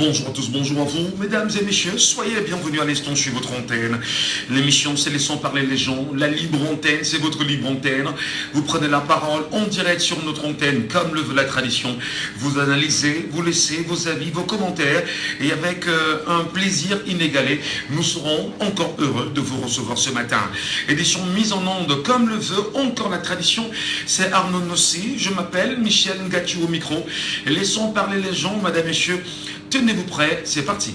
Bonjour à tous, bonjour à vous, mesdames et messieurs, soyez les bienvenus à l'instant sur votre antenne. L'émission c'est Laissons parler les gens, la libre antenne, c'est votre libre antenne. Vous prenez la parole en direct sur notre antenne, comme le veut la tradition. Vous analysez, vous laissez vos avis, vos commentaires, et avec un plaisir inégalé, nous serons encore heureux de vous recevoir ce matin. Édition mise en onde, comme le veut encore la tradition, c'est Arnaud Nossi, je m'appelle Michel Ngati au micro. Laissons parler les gens, mesdames et messieurs. Tenez-vous prêts, c'est parti.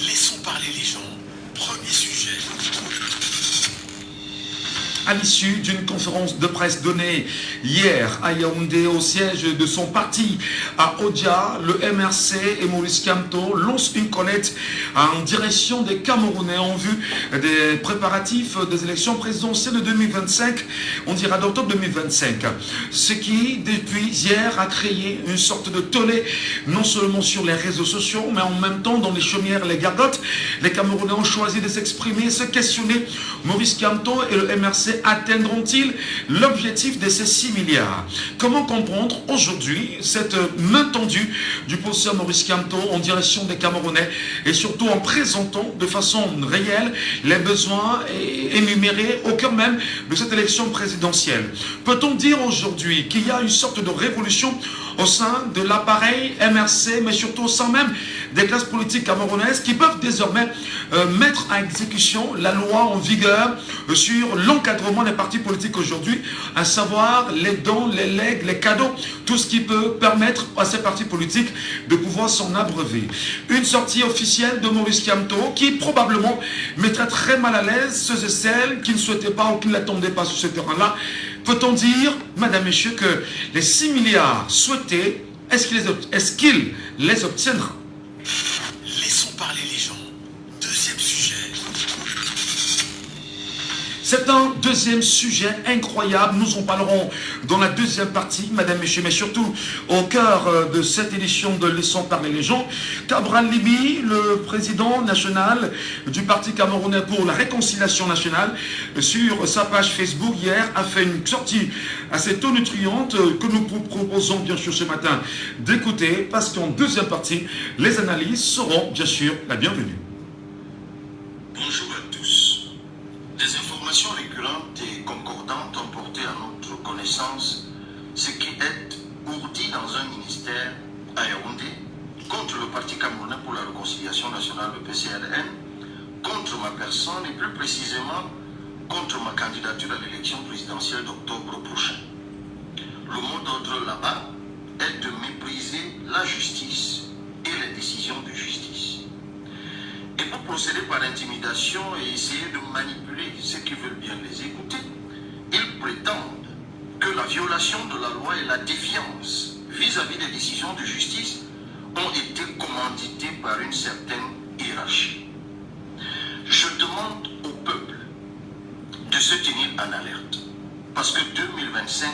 Laissons parler les gens. Premier sujet. À l'issue d'une conférence de presse donnée hier à Yaoundé au siège de son parti à Odia, le MRC et Maurice Kamto lancent une collecte en direction des Camerounais en vue des préparatifs des élections présidentielles de 2025, on dira d'octobre 2025. Ce qui, depuis hier, a créé une sorte de tollé, non seulement sur les réseaux sociaux, mais en même temps dans les chaumières, les gargotes. Les Camerounais ont choisi de s'exprimer, se questionner. Maurice Kamto et le MRC atteindront-ils l'objectif de ces 6 milliards? Comment comprendre aujourd'hui cette main tendue du professeur Maurice Kamto en direction des Camerounais et surtout en présentant de façon réelle les besoins énumérés au cœur même de cette élection présidentielle? Peut-on dire aujourd'hui qu'il y a une sorte de révolution au sein de l'appareil MRC, mais surtout au sein même des classes politiques camerounaises qui peuvent désormais mettre à exécution la loi en vigueur sur l'encadrement des partis politiques aujourd'hui, à savoir les dons, les legs, les cadeaux, tout ce qui peut permettre à ces partis politiques de pouvoir s'en abreuver. Une sortie officielle de Maurice Kamto qui probablement mettrait très mal à l'aise ceux et celles qui ne souhaitaient pas ou qui ne l'attendaient pas sur ce terrain-là. Peut-on dire, mesdames et messieurs, que les 6 milliards souhaités, est-ce qu'il les obtiendra? Laissons parler les gens. Deuxième sujet. C'est un deuxième sujet incroyable. Nous en parlerons dans la deuxième partie, mesdames et messieurs, mais surtout au cœur de cette édition de Laissons parler les gens. Cabral Libi, le président national du Parti camerounais pour la réconciliation nationale, sur sa page Facebook hier, a fait une sortie assez tonitruante que nous vous proposons bien sûr ce matin d'écouter, parce qu'en deuxième partie, les analyses seront bien sûr la bienvenue. Bonjour à tous. Des informations récurrentes et concordantes ont porté à notre connaissance ce qui est ourdi dans un ministère à Yaoundé contre le Parti camerounais pour la réconciliation nationale, le PCRN, contre ma personne et plus précisément contre ma candidature à l'élection présidentielle d'octobre prochain. Le mot d'ordre là-bas est de mépriser la justice et les décisions de justice. Et pour procéder par intimidation et essayer de manipuler ceux qui veulent bien les écouter, ils prétendent que la violation de la loi et la défiance vis-à-vis des décisions de justice ont été commanditées par une certaine hiérarchie. Je demande au peuple de se tenir en alerte, parce que 2025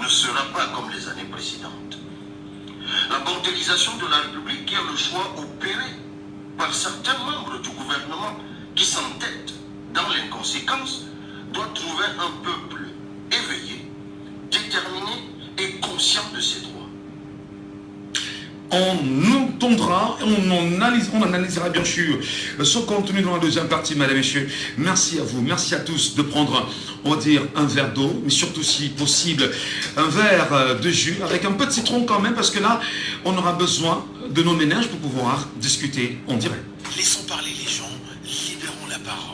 ne sera pas comme les années précédentes. La bordélisation de la République qui est le choix opéré par certains membres du gouvernement qui s'entêtent dans l'inconséquence doit trouver un peuple éveillé, déterminé et conscient de ses droits. On entendra, on analysera bien sûr ce contenu dans la deuxième partie, mesdames et messieurs. Merci à vous, merci à tous de prendre, on va dire, un verre d'eau, mais surtout si possible, un verre de jus, avec un peu de citron quand même, parce que là, on aura besoin de nos ménages pour pouvoir discuter en direct. Laissons parler les gens, libérons la parole.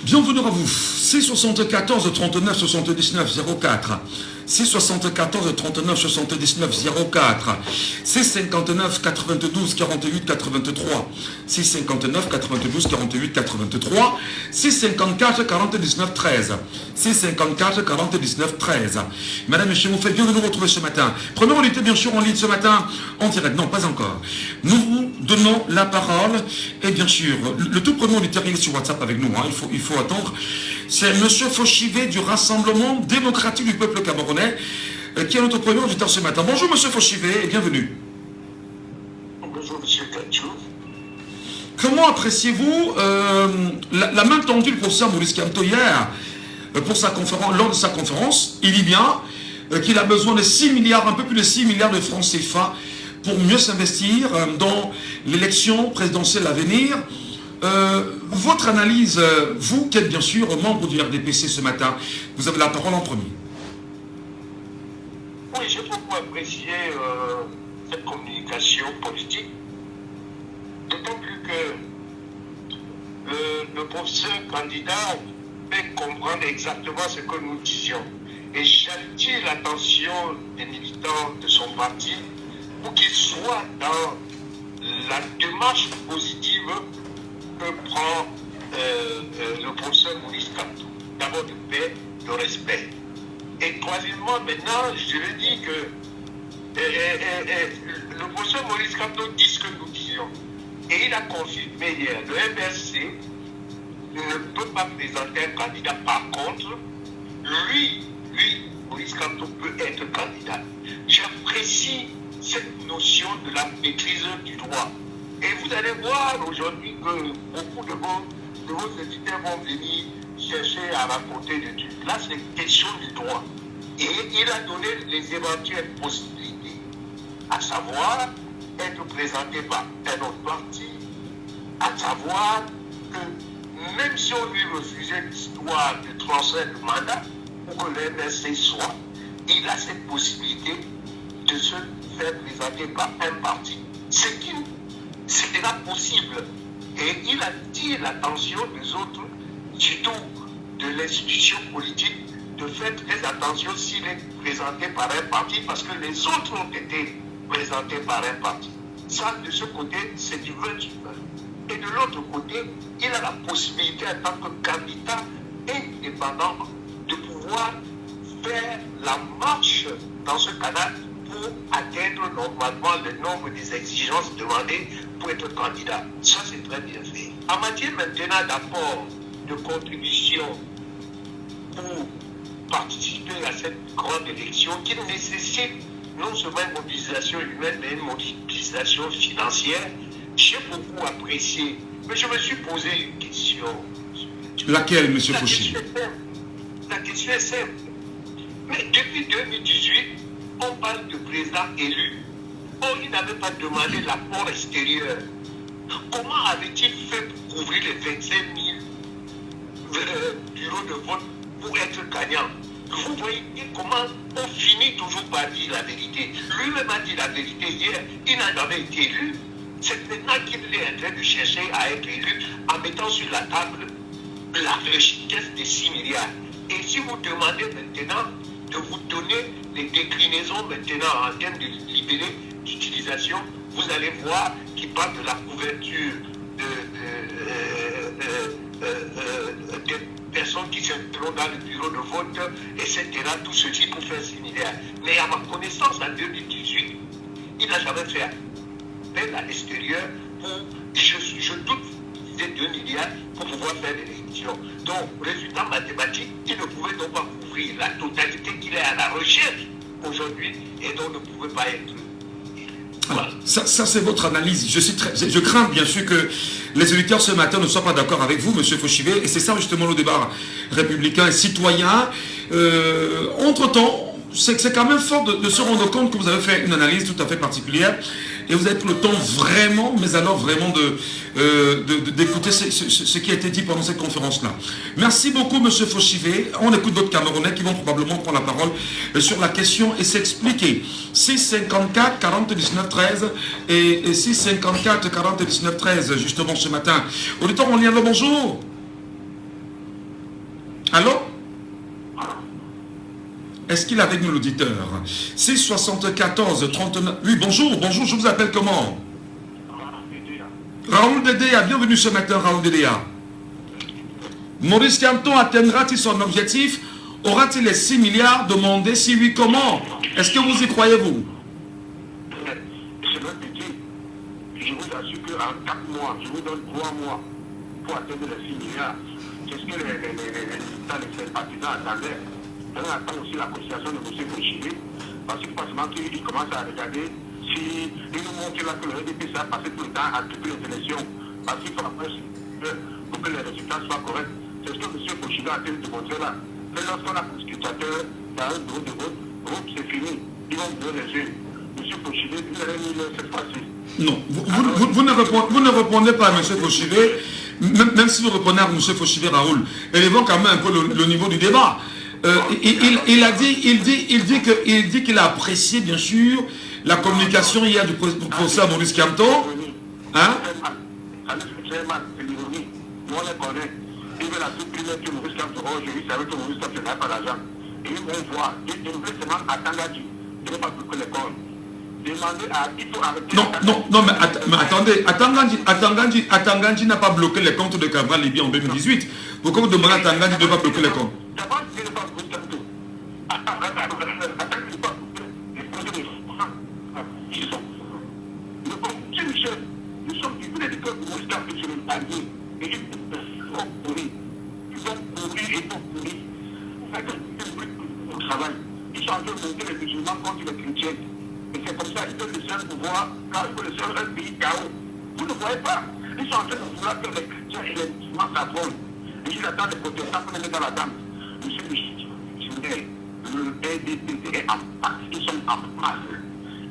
Bienvenue à vous. 674 39 79 04. 674 39 79 04. 659 92 48 83. 659 92 48 83. 654 40 19 13. 654 40 19 13. Madame et messieurs, vous faites bien de nous retrouver ce matin. Première unité, bien sûr, en ligne ce matin, en direct. Non, pas encore. Nous vous donnons la parole. Et bien sûr, le tout premier unité, il est sur WhatsApp avec nous. Il faut attendre. C'est M. Fauchivet du Rassemblement démocratique du peuple camerounais qui est notre premier auditeur ce matin. Bonjour M. Fauchivet et bienvenue. Bonjour, M. Kachou. Comment appréciez-vous la main tendue du professeur Maurice Kamto hier pour sa conférence, lors de sa conférence? Il dit bien qu'il a besoin de 6 milliards, un peu plus de 6 milliards de francs CFA pour mieux s'investir dans l'élection présidentielle à venir. Votre analyse, vous qui êtes bien sûr membre du RDPC ce matin, vous avez la parole en premier. Oui, j'ai beaucoup apprécié cette communication politique, d'autant plus que le professeur candidat fait comprendre exactement ce que nous disions. Et j'attire l'attention des militants de son parti pour qu'ils soient dans la démarche positive que prend le professeur Maurice Kamto. D'abord de paix, de respect. Et troisièmement, maintenant, je le dis que le professeur Maurice Kamto dit ce que nous disions. Et il a confirmé hier, le MRC ne peut pas présenter un candidat. Par contre, lui, Maurice Kamto peut être candidat. J'apprécie cette notion de la maîtrise du droit. Et vous allez voir aujourd'hui que beaucoup de vos éditeurs vont venir chercher à raconter des trucs. Là, c'est question du droit. Et il a donné les éventuelles possibilités, à savoir être présenté par un autre parti, à savoir que même si on lui refusait l'histoire de transfert de mandat, pour que le MRC soit, il a cette possibilité de se faire présenter par un parti. C'est qui c'était possible. Et il attire l'attention des autres, surtout de l'institution politique, de faire très attention s'il est présenté par un parti, parce que les autres ont été présentés par un parti. Ça, de ce côté, c'est du 28. Et de l'autre côté, il a la possibilité en tant que candidat indépendant de pouvoir faire la marche dans ce canal pour atteindre normalement le nombre des exigences demandées pour être candidat. Ça, c'est très bien fait. En matière maintenant d'apport, de contribution pour participer à cette grande élection qui nécessite non seulement une mobilisation humaine, mais une mobilisation financière, j'ai beaucoup apprécié. Mais je me suis posé une question. Laquelle, M. Fauchi? La question est simple. Mais depuis 2018, on parle de président élu. Or, il n'avait pas demandé l'apport extérieur. Comment avait-il fait pour couvrir les 25 000 bureaux de vote pour être gagnant? Vous voyez comment on finit toujours par dire la vérité. Lui-même a dit la vérité hier, il n'a jamais été élu. C'est maintenant qu'il est en train de chercher à être élu en mettant sur la table la richesse de 6 milliards. Et si vous demandez maintenant de vous donner les déclinaisons maintenant en termes de libérés d'utilisation, vous allez voir qu'il parle de la couverture des personnes qui sont dans le bureau de vote, etc. Tout ceci pour faire 6 milliards. Mais à ma connaissance, en 2018, il n'a jamais fait appel à l'extérieur pour, je doute, des 2 milliards pour pouvoir faire l'élection. Donc, résultat mathématique, il ne pouvait donc pas couvrir la totalité qu'il est à la recherche aujourd'hui et donc ne pouvait pas être. Voilà. Ça c'est votre analyse. Je crains bien sûr que les électeurs ce matin ne soient pas d'accord avec vous, M. Fauchivé, et c'est ça justement le débat républicain et citoyen. Entre-temps, c'est quand même fort de se rendre compte que vous avez fait une analyse tout à fait particulière et vous avez pris le temps vraiment, mais alors vraiment d'écouter ce qui a été dit pendant cette conférence-là. Merci beaucoup, M. Fauchivé. On écoute d'autres Camerounais qui vont probablement prendre la parole sur la question et s'expliquer. 654 40 19 13 et 654 40 19 13 justement ce matin. Auditeur, on y a le bonjour. Allô? Est-ce qu'il est avec nous, l'auditeur? 674 39... Oui, bonjour, je vous appelle comment? Raoul Dédéa, bienvenue ce matin, Raoul Dédéa. Maurice Kamto atteindra-t-il son objectif? Aura-t-il les 6 milliards demandés? Si oui, comment? Est-ce que vous y croyez, vous? Je vous assure qu'en 4 mois, je vous donne 3 mois pour atteindre les 6 milliards. C'est ce que les partisans attendaient. On attend aussi la consultation de M. Fauchivé, parce que forcément qu'il commence à regarder si il nous montre là que le RDP a passé tout le temps à toutes les élections, parce qu'il faut après pour que les résultats soient corrects. C'est ce que M. Kochila a fait de montrer là. Que lorsqu'on a un scrutateur dans un bureau de vote, c'est fini. Ils vont ouvrir les yeux. M. Kochila, il a mis cette fois-ci. Non, vous ne répondez pas à M. Fauchivé, même si vous répondez à M. Fauchivé, Raoul. Élevons quand même un peu le niveau du débat. Il dit qu'il a apprécié, bien sûr, la communication hier du professeur Maurice Kamto. Hein? Ça nous fait très mal, c'est l'ironie. Nous, on les connaît. Ils veulent la supprimer que Maurice Kamto, aujourd'hui, c'est avec que Maurice Kamto n'a pas d'argent. Et ils vont voir. Ils veulent seulement à Tangadi. Ils ne vont pas bloquer l'école. Demander à... Il faut arrêter... Non, mais attendez. Atangandi n'a pas bloqué les comptes de Cabral Libye en 2018. Pourquoi vous demandez à Atangandi de ne pas bloquer les comptes? D'abord, il ne pas bloquer Kamto. Nous sommes du coup des peuples où ils tapent sur le panier et ils vont courir. Ils vont courir et ils vont courir. Au travail. Ils sont en train de monter les musulmans contre les chrétiens. Et c'est comme ça qu'ils veulent le seul pouvoir, car ils veulent le seul un pays chaos. Vous ne voyez pas. Ils sont en train de vouloir que les chrétiens et les musulmans s'affrontent. Et ils attendent les protestants pour les mettre dans la dame. Monsieur Michel, le PDP est en masse. Ils sont en masse.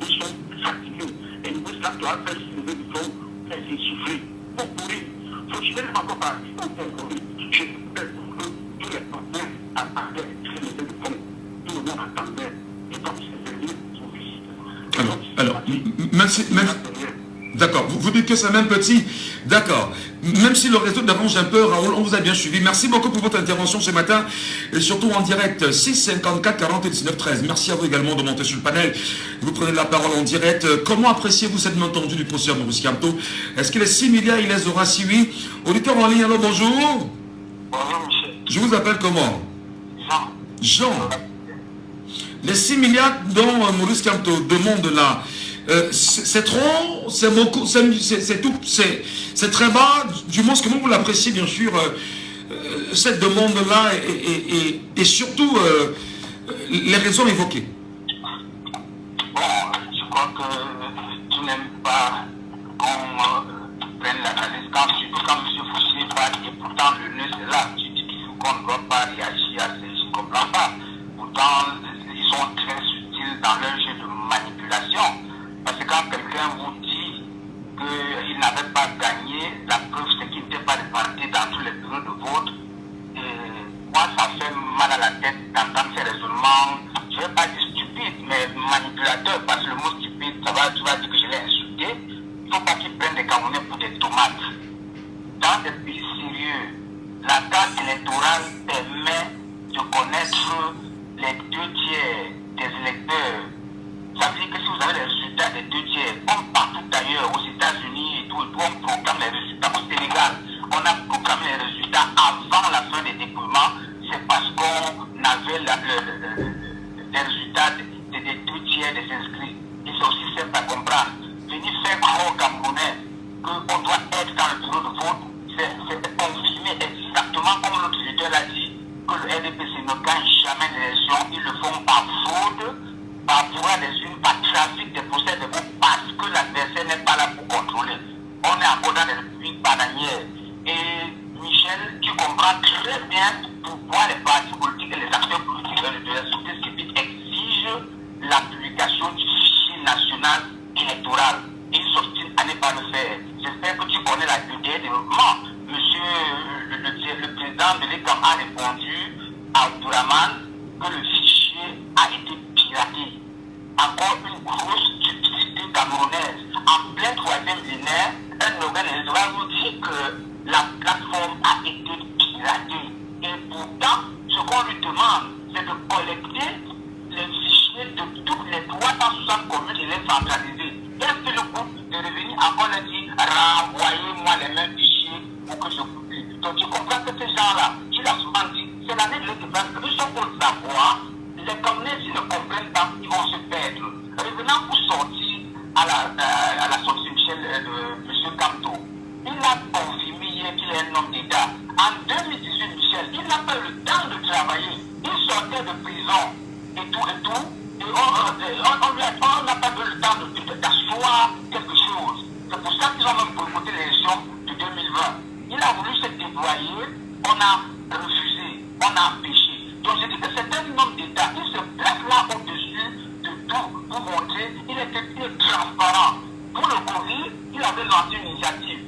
Ils sont fatigués. Et nous, ça doit faire se lever du front. C'est souffrir. Pour courir. Il faut que je ne pas encore parler. Pour courir. Je peux tous les partenaires attendaient se lever du front. Tout le monde attendait. Et comme c'est venu, alors, même si... D'accord, vous dites que c'est même petit. D'accord. Même si le réseau dérange un peu, Raoul, on vous a bien suivi. Merci beaucoup pour votre intervention ce matin. Et surtout en direct, 6 54 40 et 19 13. Merci à vous également de monter sur le panel. Vous prenez la parole en direct. Comment appréciez-vous cette main tendue du professeur Maurice Kamto? Est-ce qu'il est 6 milliards, il les aura? Si oui. Auditeur en ligne, alors bonjour. Bonjour, monsieur. Je vous appelle comment? Jean. Jean. Les 6 milliards dont Maurice Kamto demande là, c'est trop, c'est beaucoup, c'est tout, c'est très bas. Du moins, comment vous l'appréciez, bien sûr, cette demande-là et surtout les raisons évoquées? Bon, je crois que tu n'aimes pas qu'on prenne l'analyse quand M. Fouché parle et pourtant le nœud c'est là. Tu dis qu'on ne doit pas réagir à ça, je ne comprends pas. Pourtant, ils sont très subtils dans leur jeu de manipulation. Parce que quand quelqu'un vous dit qu'il n'avait pas gagné, la preuve c'est qu'il n'était pas réparti dans tous les bureaux de vote. Et moi, ça fait mal à la tête d'entendre ces raisonnements. Je ne vais pas dire stupide, mais manipulateur, parce que le mot stupide, tu vas dire que je l'ai insulté. Il ne faut pas qu'ils prennent des Camerounais pour des tomates. Dans des pays sérieux, la carte électorale permet de connaître les 2 tiers des électeurs. Ça veut dire que si vous avez les résultats des 2 tiers, comme partout ailleurs, aux États-Unis et tout, on proclame les résultats. Au Sénégal, on a proclamé les résultats avant la fin des dépouillements. C'est parce qu'on avait les résultats des 2 tiers des inscrits. Et c'est aussi simple à comprendre. Venir faire croire aux Camerounais qu'on doit être dans le bureau de vote, c'est confirmer exactement comme l'autre leader l'a dit, que le RDPC ne gagne jamais l'élection. Ils le font par fraude, par pouvoir des unes, par trafic des procès de vote, parce que l'adversaire n'est pas là pour contrôler. On est encore dans des républiques bananières. Et Michel, tu comprends très bien pourquoi les partis politiques et les acteurs politiques de la société civile exigent la publication du fichier national électoral. Et ils s'obstinent à ne pas le faire. J'espère que tu connais la durée des développements. Monsieur le président de l'ECAM a répondu à Abdourahmane que le fichier a été piraté. Encore une grosse stupidité camerounaise. En plein 3e millénaire, un organe électoral nous dit que la plateforme a été piratée. Et pourtant, ce qu'on lui demande, c'est de collecter les fichiers de toutes les 360 communes et les centraliser. Est-ce que le groupe de revenus encore a dit renvoyez-moi les mêmes fichiers pour que je publie? Donc tu comprends que ces gens-là, il a souvent dit, c'est l'année de l'indépendance que nous sommes pour savoir, les Camerounais s'ils ne comprennent pas, ils vont se perdre. Revenant pour sortir à la sortie de Michel, de M. Kamto, il a confirmé hier qu'il est un homme d'État. En 2018, Michel, il n'a pas eu le temps de travailler. Il sortait de prison et tout. Et on n'a pas eu le temps d'acheter C'est pour ça qu'ils ont même boycotté l'élection de 2020. Il a voulu se déployer, on a refusé, on a empêché. Donc je dis que c'est un homme d'État, il se place là au-dessus de tout pour montrer qu'il est transparent. Pour le Covid, il avait lancé une initiative.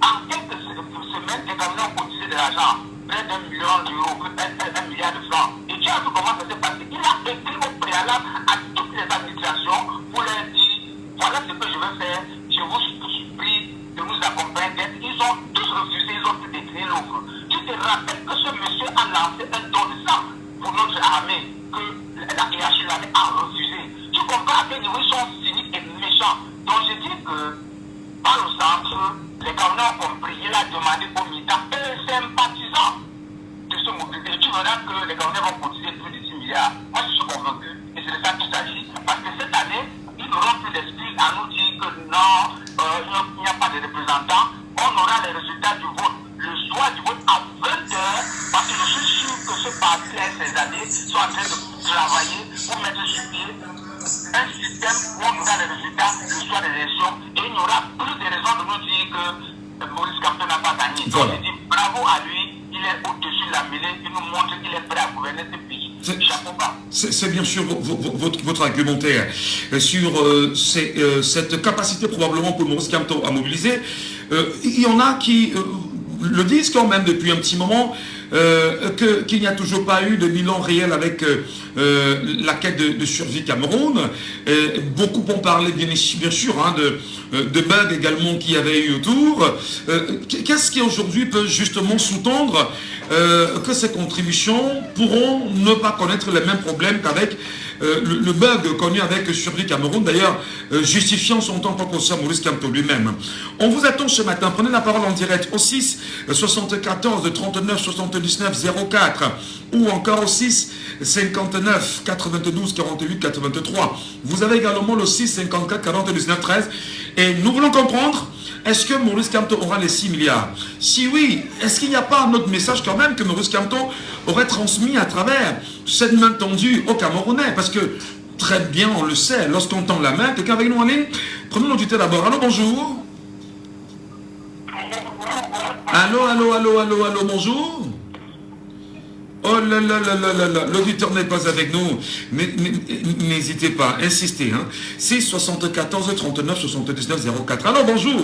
En quelques semaines, les Camerounais ont cotisé de l'argent, près d'1 million d'euros, près d'1 milliard de francs. Et tu as vu comment ça s'est passé. Il a écrit au préalable à toutes les administrations pour leur dire, voilà ce que je vais faire, je vous supplie de nous accompagner. Ils ont tous refusé, ils ont tout décliné l'offre. Tu te rappelles que ce monsieur a lancé un don de sang pour notre armée, que la hiérarchie de l'armée a refusé. Tu comprends à quel niveau ils sont cyniques et méchants. Donc je dis que dans le centre, les Camerounais ont compris, il a demandé aux militants et les sympathisants de se mobiliser. Tu verras que les Camerounais vont cotiser plus de 10 milliards. Moi je suis convaincu, et c'est de ça qu'il s'agit. Parce que cette année, ils n'auront plus d'excuses à nous dire que non, il n'y a pas de représentants. On aura les résultats du vote le soir du vote à 20h, parce que je suis sûr que ce parti-là et ces années sont en train de travailler pour mettre sur pied un système où on aura les résultats le soir des élections et il n'y aura plus de raison de nous dire que Maurice Kamto n'a pas gagné. Donc je dis bravo à lui, il est au-dessus de la mêlée, il nous montre qu'il est prêt à gouverner ce pays. Chapeau bas. C'est bien sûr votre argumentaire sur cette capacité probablement pour Maurice Kamto à mobiliser. Il y en a qui le disent quand même depuis un petit moment qu'il n'y a toujours pas eu de bilan réel avec la quête de survie Cameroun. Beaucoup ont parlé bien sûr hein, de bugs également qu'il y avait eu autour. Qu'est-ce qui aujourd'hui peut justement sous-tendre que ces contributions pourront ne pas connaître les mêmes problèmes qu'avec le bug connu avec Survie Cameroun, d'ailleurs justifiant son temps propre au Maurice Kamto lui-même. On vous attend ce matin, prenez la parole en direct au 6 74 39 79 04 ou encore au 6 59 92 48 83. Vous avez également le 6 54 40 19 13 et nous voulons comprendre, est-ce que Maurice Kamto aura les 6 milliards? Si oui, est-ce qu'il n'y a pas un autre message quand même que Maurice Kamto aurait transmis à travers cette main tendue aux Camerounais? Parce que très bien, on le sait, lorsqu'on tend la main, quelqu'un avec nous en ligne, prenons l'auditeur d'abord. Allô, bonjour. Allô, bonjour. Oh là là là là là là, l'auditeur n'est pas avec nous. N'hésitez pas, insistez. Hein. 6 74 39 79 04. Alors bonjour.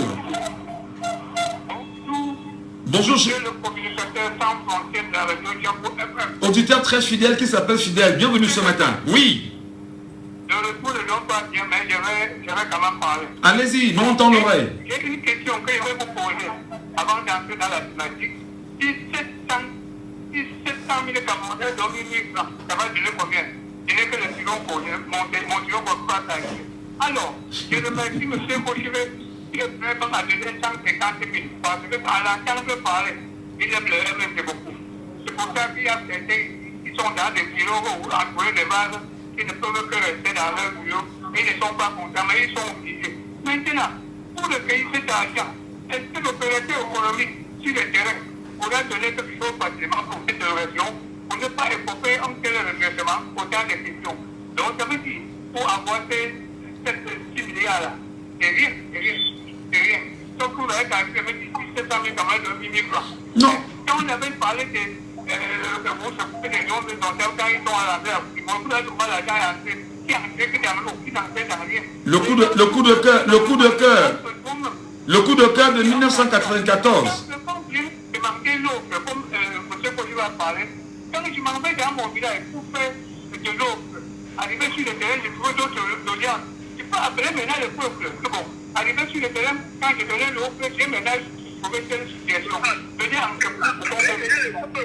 Bonjour. Monsieur le communicateur sans frontières de la radio Diambo FM. Auditeur très fidèle qui s'appelle Fidèle. Bienvenue ce matin. Oui. Le retour ne donne pas bien, mais je vais quand même parler. Allez-y, nous on tend l'oreille. J'ai une question que je vais vous poser avant d'entrer dans la thématique. Si 700 000 Camerounais donnent 1 000 francs, ça va donner combien? Ce n'est que le silon pour mon silon pour pas s'agir. Alors, je remercie M. Kochivé qui est prêt à donner 150 000 parce qu'à l'entendre parler, il aime le MSC beaucoup. C'est pour ça qu'il y a certains qui sont dans des bureaux ou entourés de vases qui ne peuvent que rester dans leur bureau. Ils ne sont pas contents, mais ils sont obligés. Maintenant, pour le pays, cet argent, est-ce que l'opérateur économique sur le terrain pourrait donner quelque chose facilement pour cette région, pour ne pas écoper un tel redressement autant de questions? Donc, ça veut dire, pour avoir ces 6 milliards-là, c'est rien. Donc, on aurait quand même dit 700 000 quand même de 1 000 francs. Non. Quand on avait parlé de vous s'occuper des gens de dentaires, quand ils sont à la mer, ils vont pas l'argent à entrer. Qui entrait que dans l'eau, qui n'entrait dans rien. Le coup de cœur de 1994. Comme M. Kojiva a parlé, quand je m'en vais dans mon village pour faire de l'eau, arriver sur le terrain, je trouve d'autres audiences. Je peux appeler maintenant le peuple. Bon, arriver sur le terrain, quand je donnais l'eau, j'ai maintenant trouvé telle situation. Venez en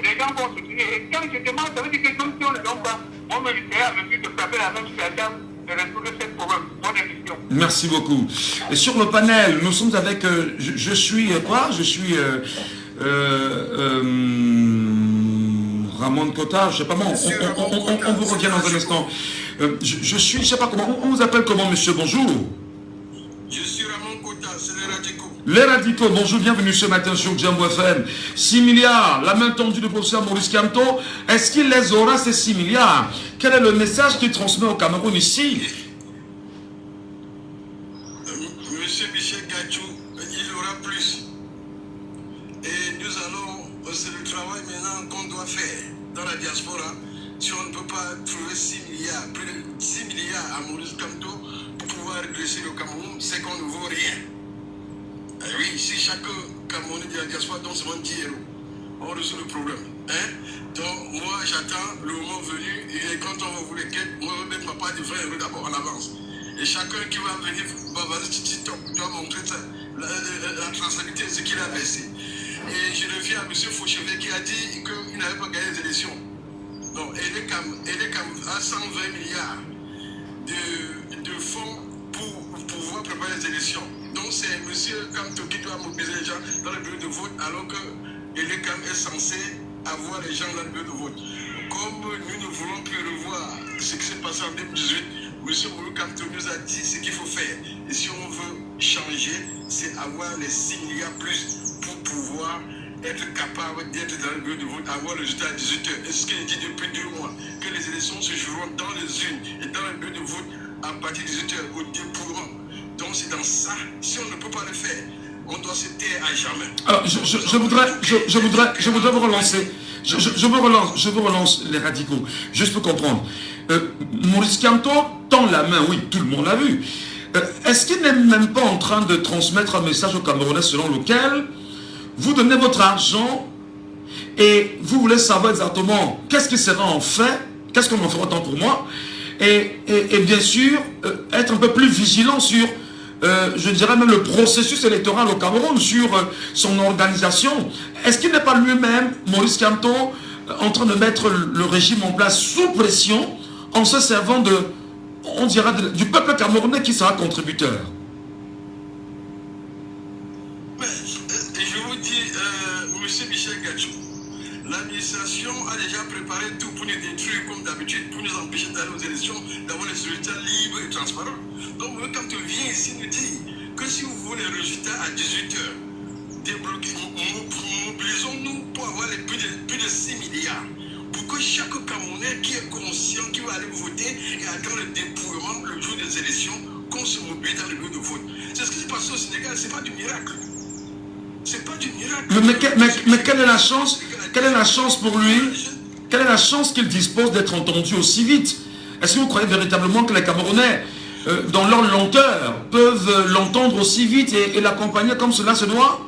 les gens vont se soutenir. Et quand je demande, ça veut dire que comme si on ne donne pas, moi, je serai à mesure de frapper la même situation, de résoudre ce problème. Bonne émission. Merci beaucoup. Et sur le panel, nous sommes avec, je suis Ramon Kota, je ne sais pas moi, on vous revient dans un instant. Je suis, je ne sais pas comment, on vous appelle comment, monsieur, bonjour. Je suis Ramon Kota, c'est les radicaux. Les radicaux, bonjour, bienvenue ce matin sur Diambo FM. 6 milliards, la main tendue du professeur Maurice Kamto, est-ce qu'il les aura ces 6 milliards? Quel est le message qu'il transmet au Cameroun ici? Monsieur Bichir, Michel Gachou, il aura plus. Et nous allons, c'est le travail maintenant qu'on doit faire dans la diaspora. Si on ne peut pas trouver 6 milliards, plus de 6 milliards à Maurice Kamto pour pouvoir redresser le Cameroun, c'est qu'on ne vaut rien. Et oui, si chaque Camerounais de la diaspora donne seulement 10 euros, on résout le problème. Hein? Donc, moi, j'attends le moment venu et quand on va vous les quêtes, moi, je vais mettre ma part de 20 euros d'abord en avance. Et chacun qui va venir bavarder sur TikTok doit montrer ça, la traçabilité de ce qu'il a versé. Et je reviens à M. Fauchevet qui a dit qu'il n'avait pas gagné les élections. Non, Elecam a 120 milliards de fonds pour pouvoir préparer les élections. Donc c'est M. Kamto qui doit mobiliser les gens dans le bureau de vote alors que Elecam est censé avoir les gens dans le bureau de vote. Comme nous ne voulons plus revoir ce qui s'est passé en 2018, M. Moulou Kamto nous a dit ce qu'il faut faire. Et si on veut changer, c'est avoir les 6 milliards plus pour pouvoir être capable d'être dans le bureau de vote, avoir le résultat à 18h. Et ce qu'il dit depuis 2 mois, que les élections se joueront dans les urnes et dans le bureau de vote à partir de 18h au dépouillement. Donc c'est dans ça, si on ne peut pas le faire, on doit se taire à jamais. Alors je voudrais vous relancer. Je vous relance les radicaux, juste pour comprendre. Maurice Kamto tend la main, oui, tout le monde l'a vu. Est-ce qu'il n'est même pas en train de transmettre un message aux Camerounais selon lequel vous donnez votre argent et vous voulez savoir exactement qu'est-ce qui sera en fait, qu'est-ce qu'on en fera tant pour moi, et bien sûr, être un peu plus vigilant sur, je dirais même le processus électoral au Cameroun, sur son organisation. Est-ce qu'il n'est pas lui-même, Maurice Kamto, en train de mettre le régime en place sous pression, en se servant de, on dirait, du peuple camerounais qui sera contributeur? Je vous dis, M. Michel Gachou, l'administration a déjà préparé tout pour nous détruire comme d'habitude, pour nous empêcher d'aller aux élections, d'avoir des résultats libres et transparents. Donc, quand tu viens ici nous dire que si vous voulez les résultats à 18h, mobilisons-nous pour avoir les plus de 6 milliards. Pour que chaque Camerounais qui est conscient, qui va aller voter et attendre le dépouillement le jour des élections, qu'on se mobilise dans le bureau de vote. C'est ce qui s'est passé au Sénégal, c'est pas du miracle. C'est pas du miracle. Mais quelle est la chance? Quelle est la chance pour lui? Quelle est la chance qu'il dispose d'être entendu aussi vite? Est-ce que vous croyez véritablement que les Camerounais, dans leur lenteur, peuvent l'entendre aussi vite et l'accompagner comme cela se doit?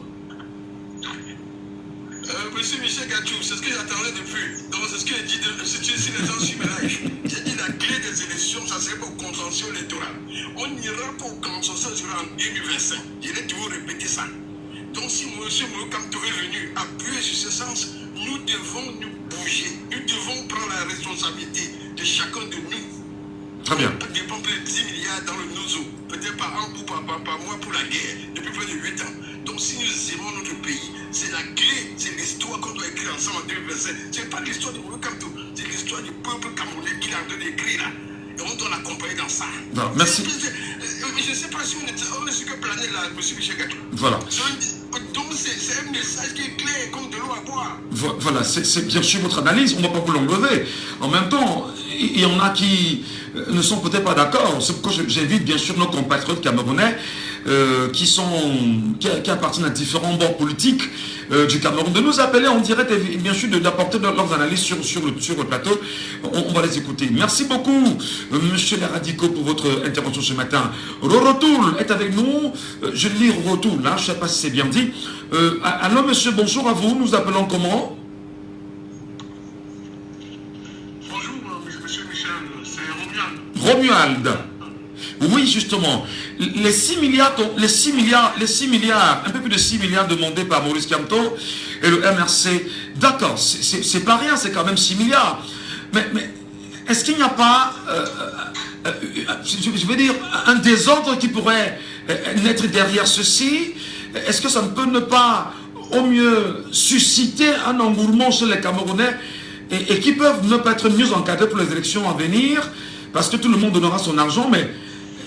Monsieur Michel Gachou, c'est ce que j'attendais depuis. Donc c'est ce que j'ai dit, si les gens suivent la live. J'ai dit la clé des élections, ça serait pour le consensus électoral. On n'ira pas au consensus électoral en 2025. Je vais toujours répéter ça. Donc si M. Moulou Kamto est venu appuyer sur ce sens, nous devons nous bouger. Nous devons prendre la responsabilité de chacun de nous. Très bien. On dépend plus de 10 milliards dans le nozo, peut-être par an ou par mois pour la guerre, depuis plus de 8 ans. Donc si nous aimons notre pays, c'est la clé, c'est l'histoire qu'on doit écrire ensemble en 2025. C'est pas l'histoire de Moulou Kamto, c'est l'histoire du peuple camerounais qu'il est en train d'écrire là. Et on doit l'accompagner dans ça. Non, merci. Je ne sais pas si on est sur quelle planète là, M. Michel Gachou. Voilà. Donc c'est un message qui est clair comme de l'eau à boire. Voilà, c'est bien sûr votre analyse, on ne va pas vous l'enlever. En même temps, il y en a qui ne sont peut-être pas d'accord. C'est pourquoi j'invite bien sûr nos compatriotes camerounais qui appartiennent à différents bords politiques du Cameroun, de nous appeler en direct et bien sûr d'apporter leurs analyses sur le plateau. On va les écouter. Merci beaucoup, monsieur les radicaux, pour votre intervention ce matin. Rorotoul est avec nous. Je lis Rorotoul, là, je ne sais pas si c'est bien dit. Alors, monsieur, bonjour à vous. Nous appelons comment? Bonjour, monsieur Michel, c'est Romuald. Romuald. Oui, justement. Les 6 milliards, un peu plus de 6 milliards demandés par Maurice Kamto et le MRC, d'accord, c'est pas rien, c'est quand même 6 milliards. Mais est-ce qu'il n'y a pas, je veux dire, un désordre qui pourrait naître derrière ceci? Est-ce que ça ne peut ne pas, au mieux, susciter un engouement chez les Camerounais et qui peuvent ne pas être mieux encadrés pour les élections à venir? Parce que tout le monde donnera son argent,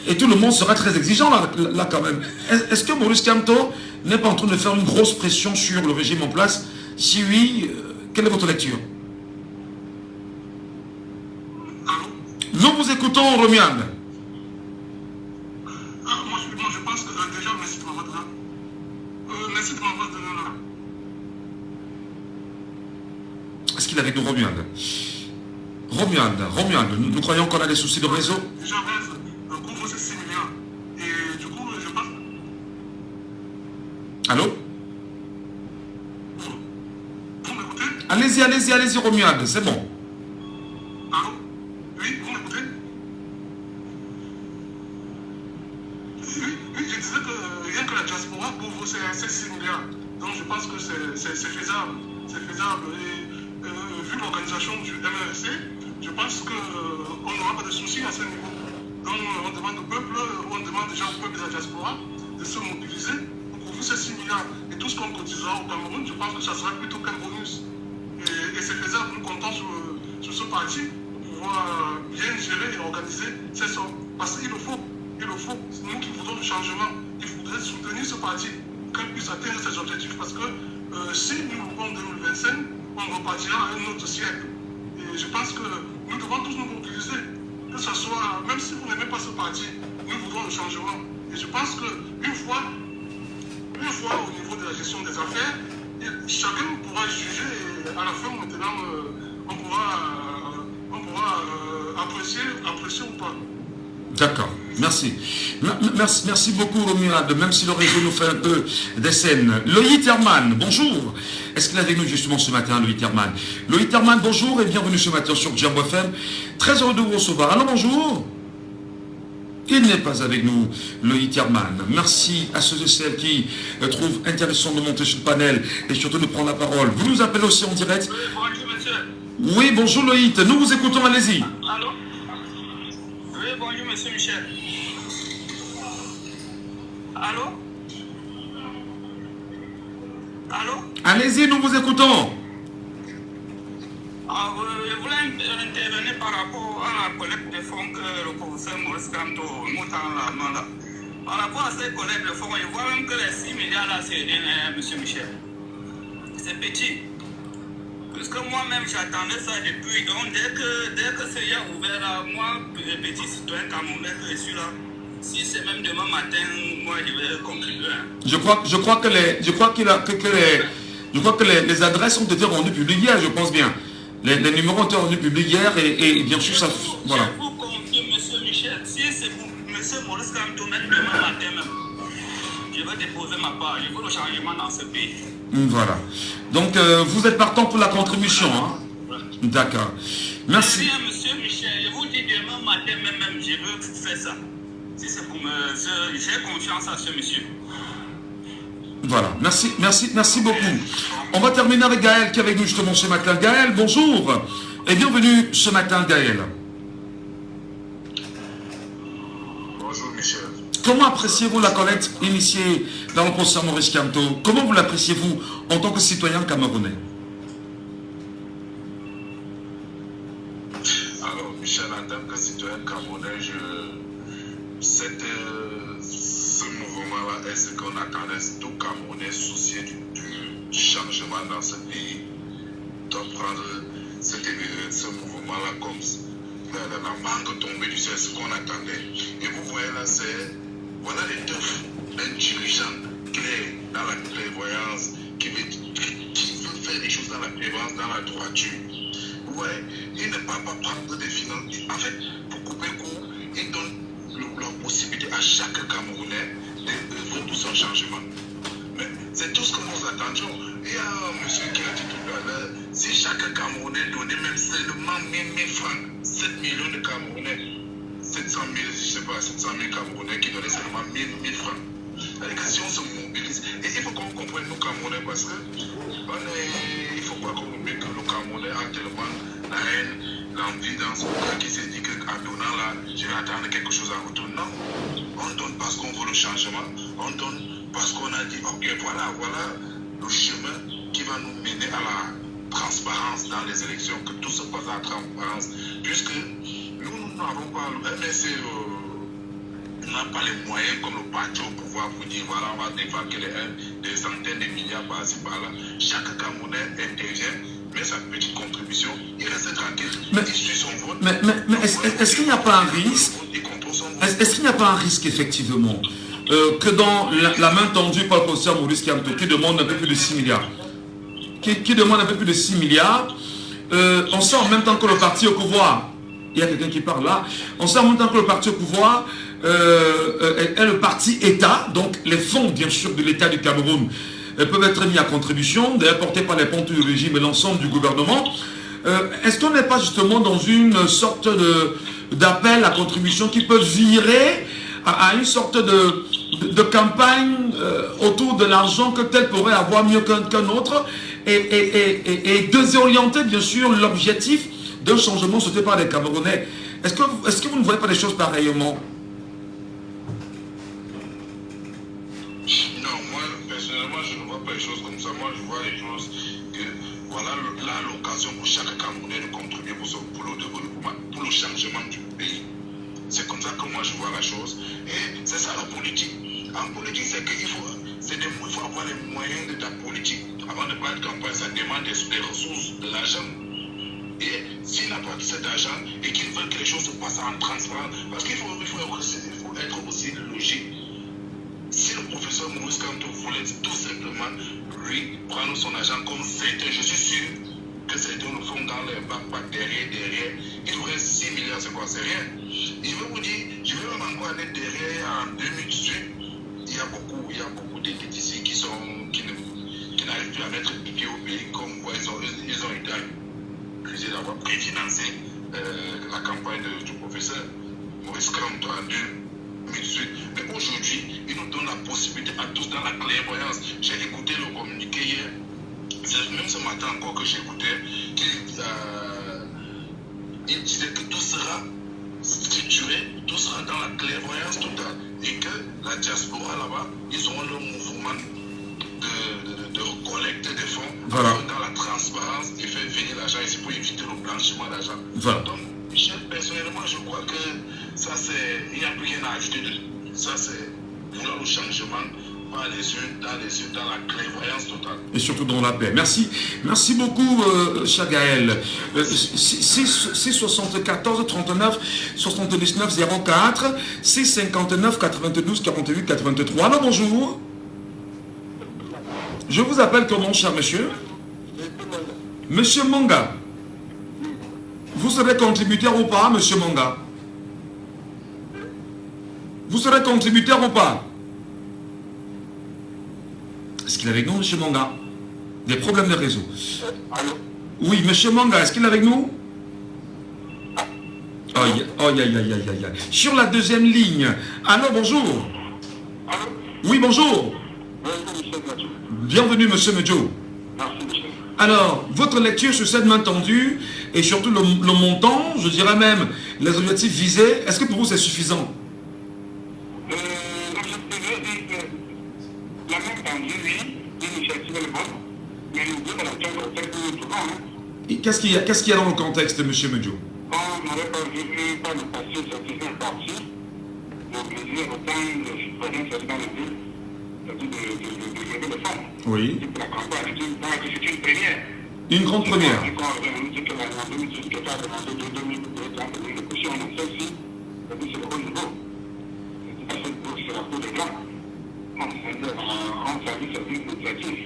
et tout le monde sera très exigeant là quand même. Est-ce que Maurice Kamto n'est pas en train de faire une grosse pression sur le régime en place? Si oui, quelle est votre lecture? Allô? Nous vous écoutons, Romuald. Moi, je pense que déjà, votre là. Merci de m'avoir donné là. Est-ce qu'il est avec nous, Romuald? Romuald, nous croyons qu'on a des soucis de réseau. J'avance, couvre ces 6 milliards. Et du coup, je pense... Allô? Vous m'écoutez? Allez-y, Romuald, c'est bon. Allô? Oui, vous m'écoutez? Oui, je disais que rien que la diaspora couvre ces 6 milliards. Donc je pense que c'est faisable. C'est faisable. Et vu l'organisation du MRC, je pense qu'on n'aura pas de soucis à ce niveau. Donc on demande au peuple, on demande déjà au peuple de la diaspora de se mobiliser pour couvrir ces 6 milliards. Et tout ce qu'on cotisera au Cameroun, je pense que ça sera plutôt qu'un bonus. Et c'est faisable, nous comptons sur ce parti pour pouvoir bien gérer et organiser ces sommes. Parce qu'il le faut. C'est nous qui voudrons le changement. Il faudrait soutenir ce parti pour qu'il puisse atteindre ses objectifs. Parce que si nous loupons 2025, on repartira à un autre siècle. Et je pense que nous devons tous nous mobiliser. Que ce soit, même si vous n'aimez pas ce parti, nous voudrons le changement. Et je pense qu'une fois au niveau de la gestion des affaires, chacun pourra juger et à la fin, maintenant, on pourra apprécier ou pas. D'accord, merci. Merci beaucoup, Romuald, même si le réseau nous fait un peu des scènes. Loïc Herman, bonjour. Est-ce qu'il est avec nous justement ce matin, Loïc Herman? Loïc Herman, bonjour et bienvenue ce matin sur Jambo FM. Très heureux de vous recevoir. Alors, bonjour. Il n'est pas avec nous, Loïc Herman. Merci à ceux et celles qui trouvent intéressant de monter sur le panel et surtout de prendre la parole. Vous nous appelez aussi en direct? Oui, bonjour, monsieur. Oui, bonjour Loïc. Nous vous écoutons, allez-y. Allô? Oui, bonjour, monsieur Michel. Allô? Allô? Allez-y, nous vous écoutons. Je voulais intervenir par rapport à la collecte de fonds que le professeur Maurice Kamto nous tend la main là. Par rapport à cette collecte de fonds, je vois même que les 6 milliards là, c'est rien, monsieur Michel. C'est petit. Parce que moi-même, j'attendais ça depuis. Donc, dès que c'est ouvert là, moi, petit citoyen camerounais que je suis là, si c'est même demain matin, moi, je vais contribuer. Je crois que les adresses ont été rendues publiques hier, je pense bien. Les numéros ont été rendus publics hier et bien sûr ça... Voilà. Je vous confie, monsieur Michel, si c'est pour monsieur Maurice Kamto, même demain matin même, je vais déposer ma part. Je veux le changement dans ce pays. Voilà. Donc vous êtes partant pour la contribution, hein? D'accord. Merci. Bien, monsieur Michel, je vous dis demain matin même, je veux faire ça. Si c'est pour me... J'ai confiance à ce monsieur. Voilà, merci beaucoup. On va terminer avec Gaël qui est avec nous justement ce matin. Gaël, bonjour et bienvenue ce matin, Gaël. Bonjour Michel. Comment appréciez-vous la collecte initiée dans le professeur Maurice Kamto? Comment vous l'appréciez-vous en tant que citoyen camerounais? Alors Michel, en tant que citoyen camerounais, ce mouvement-là est ce qu'on attendait. Tout Camerounais soucié du changement dans ce pays doit prendre ce mouvement-là comme la mangue tombée du ciel, ce qu'on attendait. Et vous voyez là, voilà les teufs d'un dirigeant clair dans la clairvoyance qui veut faire des choses dans la clairvoyance, dans la droiture. Vous voyez, il ne va pas prendre des finances. En fait, pour couper court, il donne la possibilité à chaque Camerounais d'œuvrer pour son changement. Mais c'est tout ce que nous attendions. Il y a un monsieur qui a dit tout à l'heure, si chaque Camerounais donnait même seulement 1000 francs, 7 millions de Camerounais, 700 000, je sais pas, 700 000 Camerounais qui donnaient seulement 1000 francs. C'est-à-dire que si on se mobilise, et il faut qu'on comprenne nos Camerounais parce que il ne faut pas qu'on oublie que le Camerounais a tellement la haine, l'envie dans son cœur qui s'est dit qu'en donnant là, je vais attendre quelque chose à retour. Non, on donne parce qu'on veut le changement, on donne parce qu'on a dit, ok, voilà le chemin qui va nous mener à la transparence dans les élections, que tout se passe à la transparence, puisque nous n'avons pas, le MSC n'a pas les moyens comme le parti au pouvoir pour dire, voilà, on va dévaquer des centaines de milliards par-ci par-là. Chaque Camerounais intervient, met sa petite contribution, il reste tranquille, il suit son vote. Mais est-ce qu'il n'y a pas un risque? Est-ce qu'il n'y a pas un risque, effectivement, que dans la main tendue par le professeur Maurice Kamto, qui demande un peu plus de 6 milliards. Qui demande un peu plus de 6 milliards. On sait en même temps que le parti au pouvoir, il y a quelqu'un qui parle là, on sait en même temps que le parti au pouvoir est le parti État, donc les fonds bien sûr de l'État du Cameroun peuvent être mis à contribution, d'ailleurs portés par les pontes du régime et l'ensemble du gouvernement. Est-ce qu'on n'est pas justement dans une sorte d'appel à contribution qui peut virer à une sorte de campagne autour de l'argent que tel pourrait avoir mieux qu'un autre et désorienter bien sûr l'objectif d'un changement souhaité par les Camerounais? Est-ce que vous ne voyez pas des choses pareillement? Non, moi, personnellement, je ne vois pas les choses comme ça. Moi, je vois les choses que, voilà, là, l'occasion pour chaque Camerounais de contribuer pour le développement, pour le changement du pays. C'est comme ça que moi, je vois la chose. Et c'est ça la politique. En politique, c'est qu'il faut avoir les moyens de ta politique. Avant de faire de campagne, ça demande des ressources, de l'argent. Et s'il n'a pas cet argent et qu'il veut que les choses se passent en transparence, parce qu'il faut être aussi logique. Si le professeur Maurice Kamto voulait tout simplement lui prendre son argent comme certains, je suis sûr que certains le font dans les backpacks derrière, il aurait 6 milliards, c'est quoi? C'est rien. Je vais vous dire, je vais même encore aller derrière en 2018. Il y a beaucoup d'élites ici qui n'arrivent plus à mettre pied au pays comme quoi ils ont été accusés d'avoir préfinancé la campagne du professeur Maurice Kamto en 2018. Mais aujourd'hui, il nous donne la possibilité à tous dans la clairvoyance. J'ai écouté le communiqué hier. C'est même ce matin encore que j'écoutais qu'il disait que tout sera structuré, tout sera dans la clairvoyance totale et que la diaspora là-bas, ils auront leur mouvement de collecte des fonds, voilà, dans la transparence et faire venir l'argent ici pour éviter le blanchiment d'argent. Voilà. Donc, personnellement, je crois que ça c'est, il n'y a plus rien à ajouter de ça, c'est vouloir le changement par les yeux, dans la clairvoyance totale. Et surtout dans la paix. Merci. Merci beaucoup, cher Gaël. 674 39 79 04 659 92 48 83. Alors bonjour. Je vous appelle comment, cher monsieur? Monsieur Manga. Vous serez contributeur ou pas, monsieur Manga? Vous serez contributeur ou pas? Est-ce qu'il est avec nous, monsieur Manga? Des problèmes de réseau. Allô? Oui, monsieur Manga, est-ce qu'il est avec nous? Aïe. Sur la deuxième ligne. Allô, bonjour. Allô? Oui, bonjour. Bienvenue, monsieur Medjo. Merci, monsieur. Alors, votre lecture sur cette main tendue et surtout le montant, je dirais même les objectifs visés, est-ce que pour vous c'est suffisant? La main tendue, oui, l'initiative est bonne, mais nous devons la faire au fait que nous trouvons. Qu'est-ce qu'il y a dans le contexte, monsieur Medjo? Quand on n'avait pas vu par le passé, ça faisait un parti, mobiliser autant de citoyens dans le ville, c'est-à-dire de lever le fonds. Oui. Pour la campagne, c'est une première. Une grande première. Quand on dit que la 2018, l'État a demandé 2 000 pour être en de caution, on sait aussi, c'est le haut niveau. C'est pas c'est la cour des grands. En service législatif,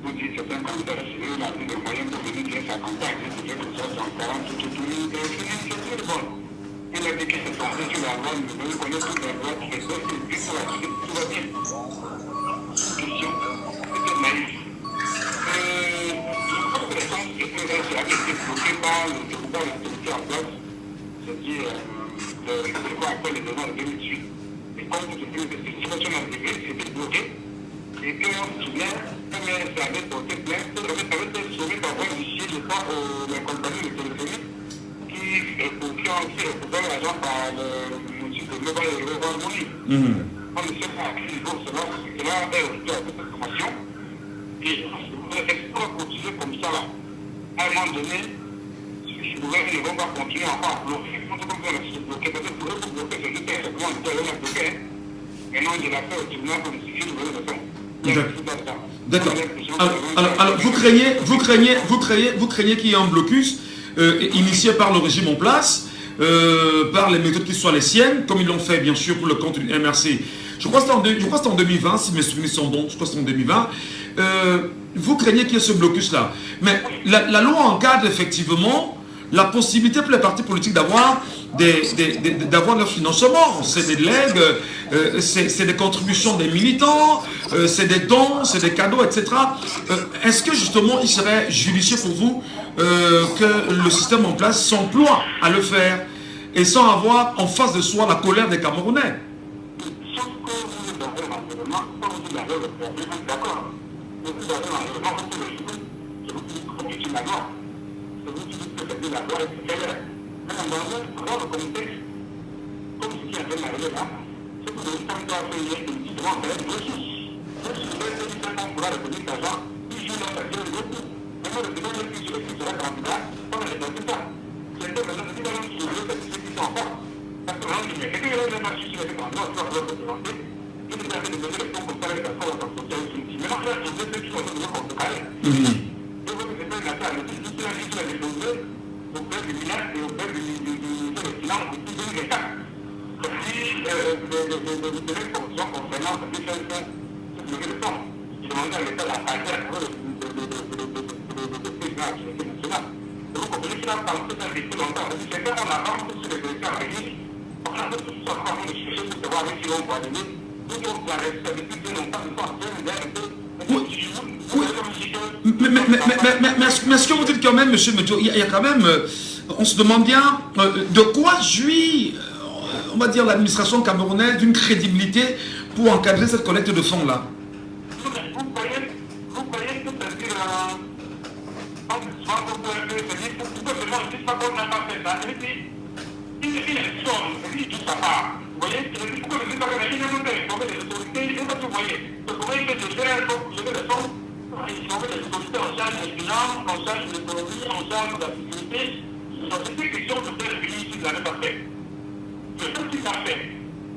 vous dites que certains candidats assurés ont mis les moyens pour venir faire sa campagne, et peut-être que ça transparent, tout, c'est une initiative bonne. Il a dit que c'est passé sur la loi, nous devons connaître toutes les lois qui sont et puis pour la suite, tout va bien. Question, peut-être naïf. Je crois que les gens qui peuvent être bloqués par l'autorité en place, c'est-à-dire le droit après les demandes de 2018. Et comme vous savez, cette situation a arrivé, c'était bloqué. Et puis on se souvient, comme ça avait porté plainte, ça avait été sauvé par voie d'ici, je crois, les compagnies de téléphonie qui ont aussi récupéré l'argent par le motif de Global Harmony. On ne sait pas à quel niveau cela est aujourd'hui à cette information. Et est-ce qu'on va continuer comme ça là? À un moment donné, si le gouvernement ne va pas continuer encore à bloquer, on ne peut pas se bloquer, parce que pour eux, bloquer, c'est juste exactement ce qu'on a bloqué. Maintenant, je l'ai fait au tribunal comme si je voulais le faire. D'accord. Alors, vous craignez qu'il y ait un blocus initié par le régime en place, par les méthodes qui soient les siennes, comme ils l'ont fait bien sûr pour le compte du MRC je crois que c'était en 2020, si mes souvenirs sont bons, je crois que c'était en 2020, vous craignez qu'il y ait ce blocus-là. Mais la loi encadre effectivement la possibilité pour les partis politiques d'avoir leur financement. C'est des legs, c'est des contributions des militants, c'est des dons, c'est des cadeaux, etc. Est-ce que justement il serait judicieux pour vous que le système en place s'emploie à le faire et sans avoir en face de soi la colère des Camerounais? Sauf que vous avez malheureusement, comme vous l'avez le problème, d'accord. Vous avez malheureusement, vous le jouez, je vous dis que c'est la loi. Je vous dis que c'est la loi et c'est clair. Mais dans le contexte, comme ce qui a fait arriver là, c'est que le système doit faire une politique devant faire une ressource. Même si vous avez fait un pouvoir de politique d'argent, il joue dans sa gueule de beaucoup. Mais moi, le débat le plus sur le sera candidat, on est dans tout ça. C'est que maintenant, si vous avez cette discussion encore, parce que là, je dis, quelqu'un qui a marché sur les candidats, on doit représenter. Il nous a fait de donner les fonds comme ça, les personnes dans le social ici. Mais maintenant, je veux ceux qui sont venus contre carré. Je veux que c'est pas une affaire, mais si tu l'as dit, tu l'as déposé, au père du village et au père du finances, au plus de l'État. Si les fonctions concernant ce qui fait le temps, qui demandait à l'État la carrière pour le président de l'Université nationale. Donc, on peut dire que ça a vécu longtemps. C'est quand on avance sur les élections à venir, on a tout ça encore de chercher pour savoir si on va donner. Nous, on va rester depuis plus longtemps, nous sommes en train de mais est-ce que vous dites quand même, monsieur Medjo, il y a quand même, on se demande bien de quoi jouit, on va dire, l'administration camerounaise d'une crédibilité pour encadrer cette collecte de fonds-là? Vous croyez que c'est-à-dire,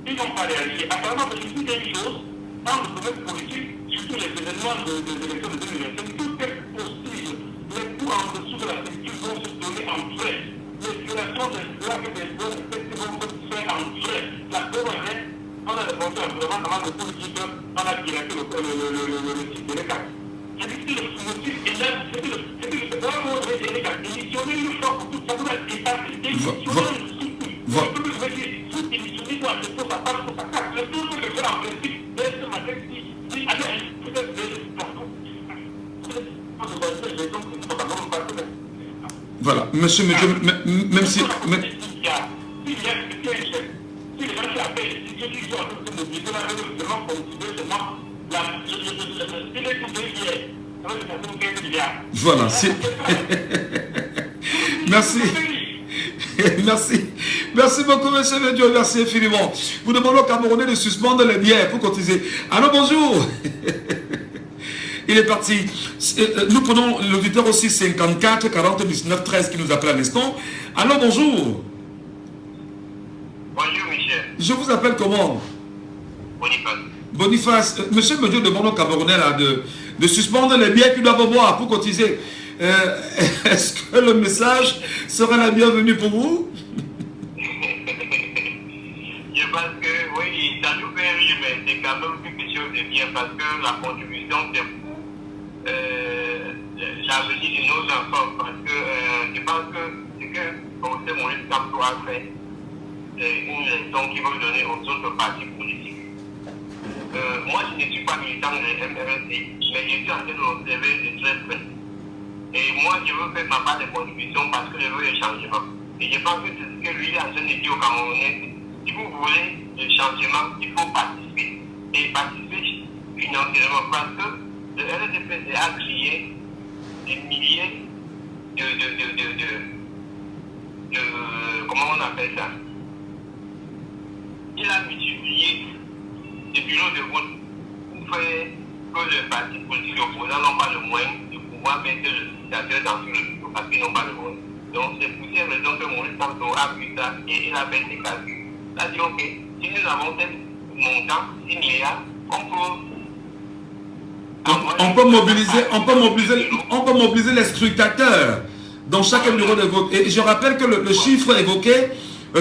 ils n'ont pas réagi. Apparemment, je dis des choses dans le domaine politique, surtout les événements de l'élection de 2025. Tout est possible. Les coûts en dessous de la structure vont se donner en vrai. Les violations des droits et des droits vont se faire en vrai. La preuve est, on a dépensé vraiment dans le politique, on a piraté le site de l'État. Je dis que le motif est là, c'est que le droit de l'État, émissionner le choc pour tout ça, vous l'avez établi, émissionner le site. Voilà, monsieur, même si... Voilà, c'est... Merci. Merci beaucoup, monsieur Medjo. Merci infiniment. Vous demandez aux Camerounais de suspendre les bières pour cotiser. Allô, bonjour. Il est parti. Nous prenons l'auditeur aussi 54 40 19 13 qui nous appelle à l'instant. Allô, bonjour. Bonjour, Michel. Je vous appelle comment? Boniface. Boniface. Monsieur Medjo demande aux Camerounais là, de suspendre les bières qu'ils doivent boire pour cotiser. Est-ce que le message sera la bienvenue pour vous? Je pense que oui, ça nous fait rire, mais c'est quand même quelque chose de bien parce que la contribution c'est pour l'avenir de nos enfants. Parce que je pense que ce que Conseil Maurice Kamto a fait, c'est une leçon qu'il veut donner aux autres partis politiques. Moi, je ne suis pas militant de MRSD, mais je suis en train de l'observer de très près. Et moi, je veux faire ma part de contribution parce que je veux le changement. Et je pense que c'est ce que lui est en train de dire aux Camerounais. Si vous voulez le changement, il faut participer. Et participer financièrement parce que le RDPC a créé des milliers de comment on appelle ça? Il a multiplié des bureaux de vote pour faire que le parti politique opposant n'ont pas le moyen de pouvoir mettre le dictateur dans tout le bureau parce qu'ils n'ont pas le moyen. Donc c'est pour cette raison que Maurice Kamto a vu ça et il a fait des calculs. Il a dit ok, si nous avons tel montant, 6 milliards, on peut mobiliser les scrutateurs dans chaque bureau de vote. Et je rappelle que le chiffre évoqué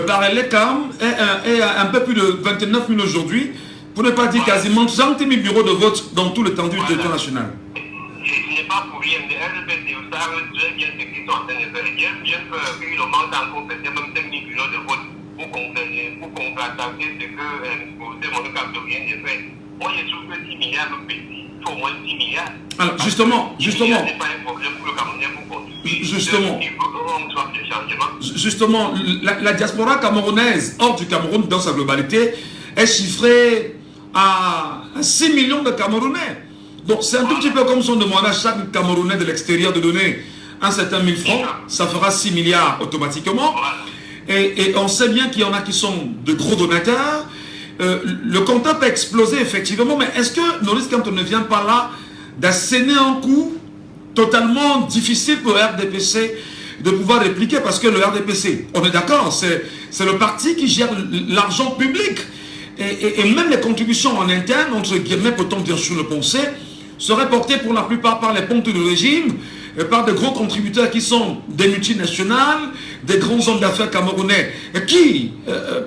par l'ECAM est un peu plus de 29 000 aujourd'hui. Pour ne pas dire quasiment 30 000 bureaux de vote dans tout l'étendue du territoire national. Ce n'est pas pour rien. Les RDPC savent très bien ce qu'ils sont en train de faire. Bien peur qu'ils augmentent encore peut-être même 5 000 bureaux de vote pour contracter ce que Mono Camto vient de faire. Moi, je trouve que 6 milliards, même petit, il faut au moins 6 milliards. Alors, justement, ce n'est pas un problème pour le Camerounais pour contribuer. Justement, la diaspora camerounaise hors du Cameroun dans sa globalité est chiffrée à 6 millions de Camerounais. Donc c'est un tout petit peu comme si on demandait à chaque Camerounais de l'extérieur de donner un certain 1000 francs, ça fera 6 milliards automatiquement. Et on sait bien qu'il y en a qui sont de gros donateurs. Le compteur peut exploser effectivement, mais est-ce que Maurice Kamto ne vient pas là d'asséner un coup totalement difficile pour le RDPC de pouvoir répliquer? Parce que le RDPC, on est d'accord, c'est le parti qui gère l'argent public. Et même les contributions en interne, entre guillemets, peut-on dire sur le pensée, seraient portées pour la plupart par les pontes du régime, par de gros contributeurs qui sont des multinationales, des grands hommes d'affaires camerounais, qui,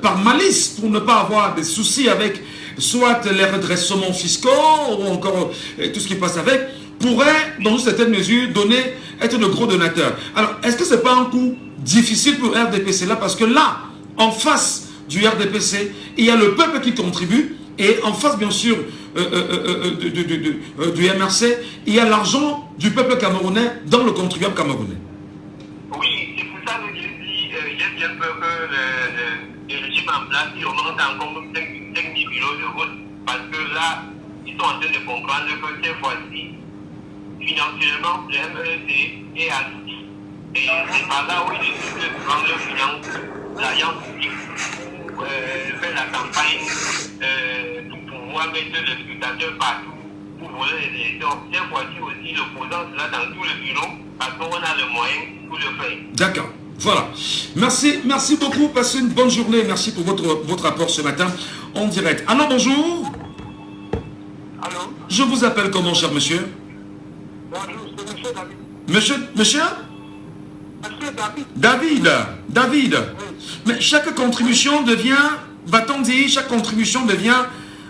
par malice, pour ne pas avoir des soucis avec soit les redressements fiscaux, ou encore tout ce qui passe avec, pourraient, dans une certaine mesure, être de gros donateurs. Alors, est-ce que ce n'est pas un coup difficile pour le RDPC là? Parce que là, en face du RDPC, il y a le peuple qui contribue, et en face, bien sûr, du MRC, il y a l'argent du peuple camerounais dans le contribuable camerounais. Oui, c'est pour ça que je dis, j'ai bien peur que le régime en place, il augmente encore 5 000 bureaux de vote, parce que là, ils sont en train de comprendre que cette fois-ci, financièrement, le MRC est assis. Et c'est par là où ils décident de prendre leur finance, l'alliance pour faire la campagne, pour pouvoir mettre le scrutateur partout, pour voler les élections. Cette fois-ci aussi, l'opposant sera dans tout le bureau, parce qu'on a le moyen pour le faire. D'accord. Voilà. Merci beaucoup. Passez une bonne journée. Merci pour votre rapport ce matin en direct. Allô, bonjour. Allô? Je vous appelle comment, cher monsieur? Bonjour, c'est monsieur David. Monsieur? Monsieur David. David. Oui. Mais chaque contribution devient, va-t-on dire, chaque contribution devient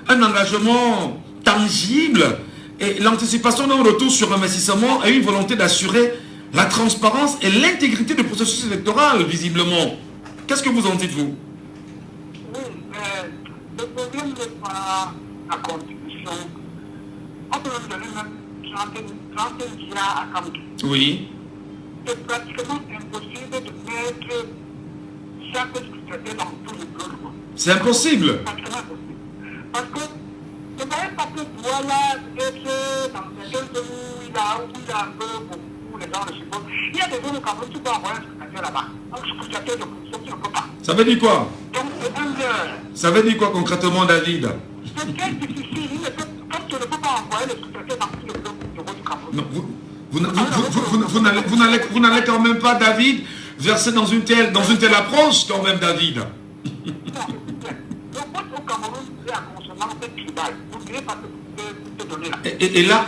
un engagement tangible et l'anticipation d'un retour sur investissement a une volonté d'assurer la transparence et l'intégrité du processus électoral, visiblement. Qu'est-ce que vous en dites, vous? Oui, le problème n'est pas la contribution. On peut me donner même 30 milliards à Kamto. Oui. C'est pratiquement impossible de mettre chaque scrutin dans tout le bureau. C'est impossible. Pratiquement impossible. Parce que ne voyez pas que pouvoir là être dans certains pays où il a un peu beaucoup, les gens le supportent. Il y a des gens au Cameroun qui peuvent envoyer un scrutateur là-bas. Un scrutateur de position qui ne peut pas. Ça veut dire quoi? Donc c'est un leurre. Ça veut dire quoi concrètement, David? C'est très difficile. Quand tu ne peux pas envoyer le scrutateur dans tout le bureau du Cameroun. Non, vous n'allez quand même pas, David, verser dans une telle approche quand même, David. Le vote au Cameroun est à consonance tribale. Vous ne pouvez pas te donner là.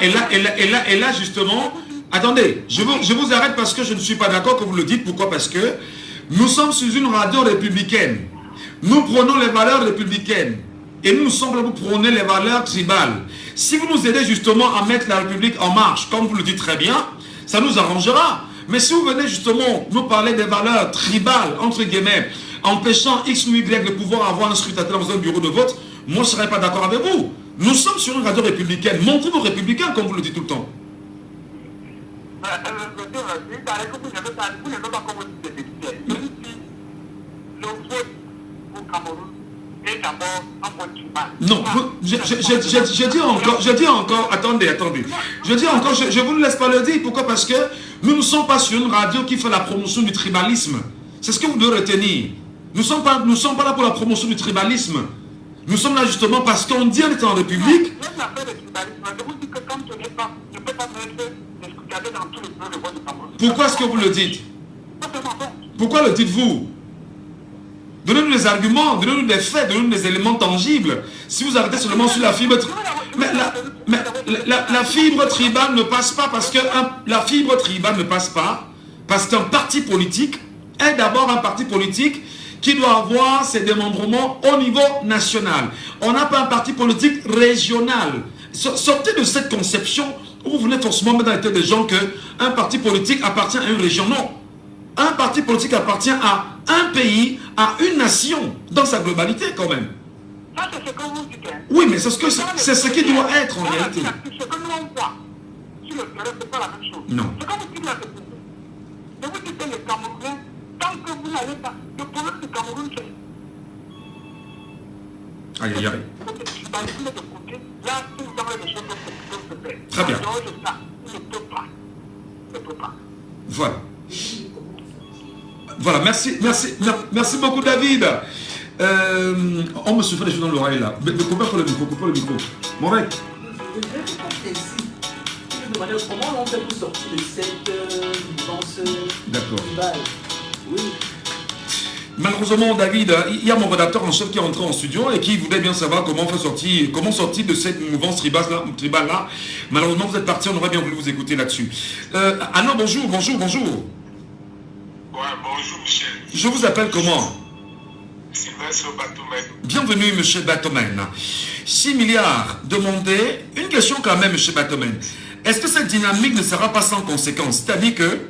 Et là, justement, attendez, je vous arrête parce que je ne suis pas d'accord que vous le dites. Pourquoi? Parce que nous sommes sur une radio républicaine. Nous prenons les valeurs républicaines. Et nous sommes là pour prôner les valeurs tribales. Si vous nous aidez justement à mettre la République en marche, comme vous le dites très bien, ça nous arrangera. Mais si vous venez justement nous parler des valeurs tribales, entre guillemets, empêchant X ou Y de pouvoir avoir un scrutateur dans un bureau de vote, moi je ne serais pas d'accord avec vous. Nous sommes sur une radio républicaine. Montrez-vous républicain, comme vous le dites tout le temps. Non, je dis encore, attendez. Je dis encore, je vous laisse pas le dire. Pourquoi? Parce que nous ne sommes pas sur une radio qui fait la promotion du tribalisme. C'est ce que vous devez retenir. Nous ne sommes pas là pour la promotion du tribalisme. Nous sommes là justement parce qu'on dit qu'on est en République. Pourquoi est-ce que vous le dites? Pourquoi le dites-vous? Donnez-nous des arguments, donnez-nous des faits, donnez-nous des éléments tangibles. Si vous arrêtez seulement sur la fibre... Mais la fibre tribale ne passe pas parce que... La fibre tribale ne passe pas parce qu'un parti politique est d'abord un parti politique qui doit avoir ses démembrements au niveau national. On n'a pas un parti politique régional. Sortez de cette conception où vous venez forcément mettre dans la tête des gens qu'un parti politique appartient à une région. Non. Un parti politique appartient à un pays, à une nation, dans sa globalité quand même. Ça, c'est ce que vous dites. Hein. Oui, mais c'est ce qui doit être en réalité. Ce que nous on voit sur le terrain, ce n'est pas la même chose. Non. C'est comme vous dites là, je vous dis que les Camerounais, tant que vous n'avez pas, le problème du Cameroun, c'est... Aïe, aïe, aïe. Là, si vous avez des choses qui peuvent se faire. Très bien. En dehors de ça, il ne peut pas. Il ne peut pas. Voilà. Voilà, merci beaucoup David. On me souffle des choses dans l'oreille là. Mais coupez pas le micro. Mon mec. Comment on fait pour sortir de cette D'accord. Oui. Malheureusement, David, il y a mon rédacteur en chef qui est entré en studio et qui voulait bien savoir comment sortir de cette mouvance tribale là. Malheureusement, vous êtes parti, on aurait bien voulu vous écouter là-dessus. Anna, bonjour. Ouais, bonjour Michel. Je vous appelle comment? Sylvestre Batomen. Bienvenue, monsieur Batomen. 6 milliards demandés. Une question quand même, monsieur Batomen. Est-ce que cette dynamique ne sera pas sans conséquence? C'est-à-dire que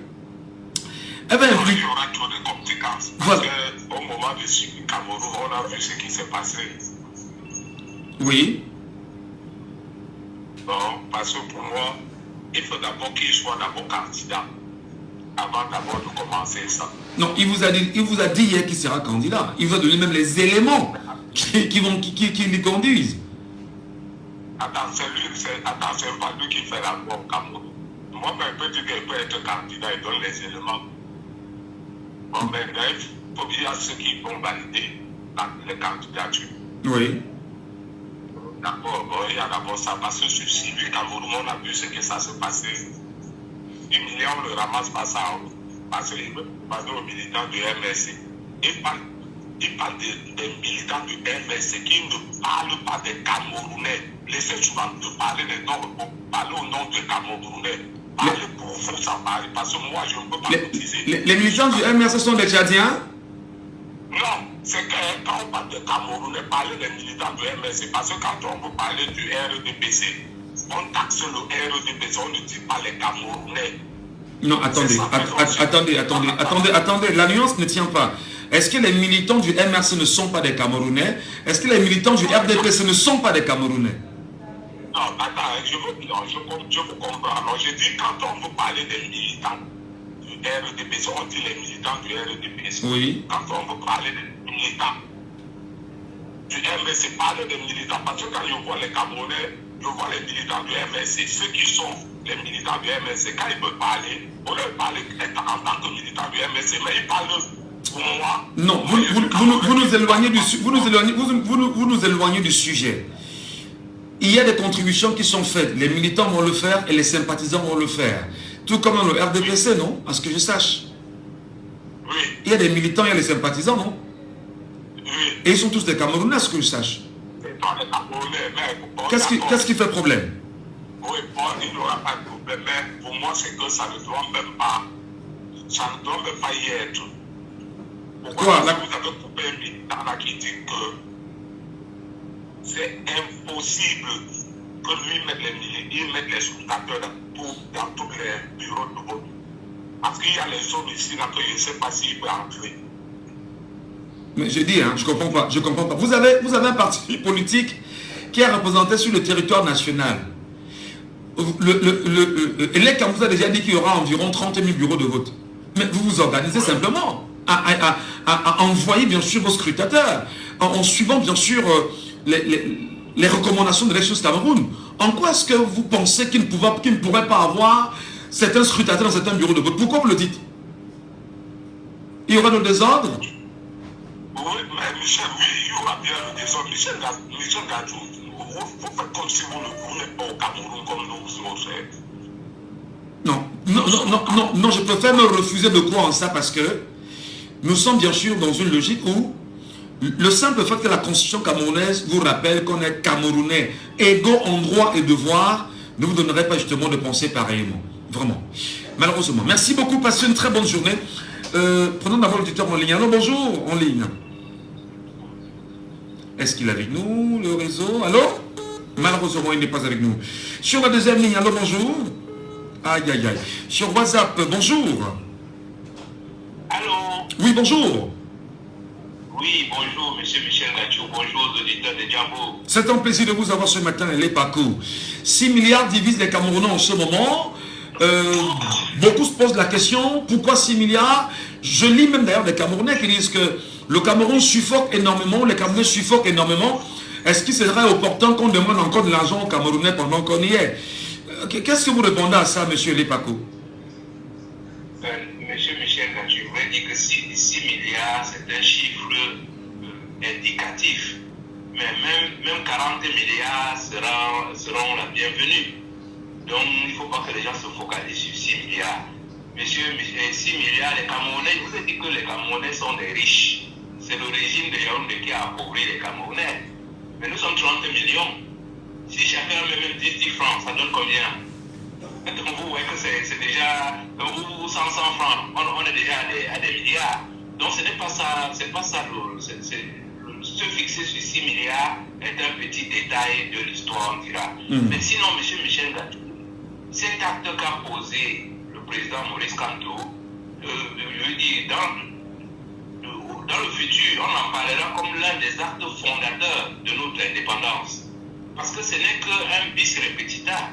elle va impliquer... Il y aura trop de conséquences. Parce qu'au moment de Cameroun, on a vu ce qui s'est passé. Oui. Non, parce que pour moi, il faut d'abord qu'il soit d'abord candidat. Avant d'abord de commencer ça. Non, il vous a dit hier qu'il sera candidat. Il vous a donné même les éléments qui les conduisent. Attends, c'est pas lui qui fait la loi au Cameroun. Moi-même, je peux dire qu'il peut être candidat et donne les éléments. Bon, mais bref, il y a ceux qui vont valider les candidatures. Oui. D'accord, bon, il y a d'abord ça, parce que sur Sylvie Cameroun, on a vu ce que ça s'est passé. 10 millions, on ne ramasse pas ça, parce qu'il veut parler aux militants du MSC. Il parle des militants du MSC qui ne parlent pas des Camerounais. Laissez souvent de parler des noms, parler au nom des Camerounais. Parlez pour vous, ça parle, parce que moi, je ne peux pas l'utiliser. Les militants du MSC sont des Tchadiens? Non, c'est que quand on parle de Camerounais, parler des militants du MSC, parce que quand on veut parler du RDPC, on taxe le RDPC, on ne dit pas les Camerounais. Non, attendez, la nuance ne tient pas. Est-ce que les militants du MRC ne sont pas des Camerounais? Est-ce que les militants du RDPC ne sont pas des Camerounais? Non, attends, je vous comprends. Alors, je dis quand on veut parler des militants du RDPC, on dit les militants du RDPC. Oui. Quand on veut parler des militants du MSC, parler des militants, parce que quand je vois les Camerounais, je vois les militants du MSC, ceux qui sont les militants du MSC, quand ils veulent parler, on leur parle en tant que militants du MSC, mais ils parlent pour moi. Non, vous nous éloignez du sujet. Il y a des contributions qui sont faites. Les militants vont le faire et les sympathisants vont le faire. Tout comme dans le RDPC, non? À ce que je sache. Oui. Il y a des militants, il y a des sympathisants, non? Oui. Et ils sont tous des Camerounais, à ce que je sache. C'est pas des Camerounais, mais... Qu'est-ce qui fait problème? Oui, bon, il n'y aura pas de problème, mais pour moi, c'est que ça ne doit même pas... Ça ne doit même pas y être. Pourquoi vous avez coupé un militant là qui dit que c'est impossible que lui mette les scrutateurs dans tous les bureaux de vote. Parce qu'il y a les zones ici là que je ne sais pas s'il peut entrer. Mais j'ai dit, je comprends pas. Vous avez un parti politique qui est représenté sur le territoire national. L'ELEC vous a déjà dit qu'il y aura environ 30 000 bureaux de vote. Mais vous vous organisez simplement à envoyer bien sûr vos scrutateurs, en suivant bien sûr les recommandations de l'élection Cameroun. En quoi est-ce que vous pensez qu'il ne pourrait pas avoir certains scrutateurs dans certains bureaux de vote? Pourquoi vous le dites? Il y aura le désordre? Oui, mais Michel, oui, il y aura bien le désordre. Michel Gadjou, vous faites comme si vous n'êtes pas au Cameroun comme nous le faisons. Non, je préfère me refuser de croire en ça parce que nous sommes bien sûr dans une logique où le simple fait que la constitution camerounaise vous rappelle qu'on est Camerounais égaux en droit et devoir ne vous donnerait pas justement de penser pareillement. Vraiment. Malheureusement. Merci beaucoup. Passez une très bonne journée. Prenons d'abord l'auditeur en ligne. Alors bonjour en ligne. Est-ce qu'il est avec nous, le réseau? Allô? Malheureusement, il n'est pas avec nous. Sur la deuxième ligne, allô, bonjour. Aïe, aïe, aïe. Sur WhatsApp, bonjour. Allô? Oui, bonjour. Oui, bonjour, monsieur Michel Gachou. Bonjour aux auditeurs de Djambo. C'est un plaisir de vous avoir ce matin, les Paco. 6 milliards divisent les Camerounais en ce moment. Beaucoup se posent la question, pourquoi 6 milliards? Je lis même d'ailleurs des Camerounais qui disent que le Cameroun suffoque énormément, les Camerounais suffoquent énormément. Est-ce qu'il serait opportun qu'on demande encore de l'argent aux Camerounais pendant qu'on y est? Qu'est-ce que vous répondez à ça, monsieur Lepaco? Monsieur Michel Gachou, je voudrais dire que 6 milliards, c'est un chiffre indicatif. Mais même 40 milliards seront la bienvenue. Donc, il ne faut pas que les gens se focalisent sur 6 milliards. Monsieur, 6 milliards, les Camerounais, je vous ai dit que les Camerounais sont des riches. C'est le régime de Yaoundé qui a appauvri les Camerounais. Mais nous sommes 30 millions. Si chacun met même 10 francs, ça donne combien? Donc vous voyez que c'est déjà, ou 100 francs, on est déjà à des milliards. Donc ce n'est pas ça, se fixer sur 6 milliards est un petit détail de l'histoire, on dira. Mais sinon, monsieur Michel Gachou, cet acte qu'a posé le président Maurice Kamto, je veux dire, dans le futur, on en parlera comme l'un des actes fondateurs de notre indépendance. Parce que ce n'est qu'un bis repetita.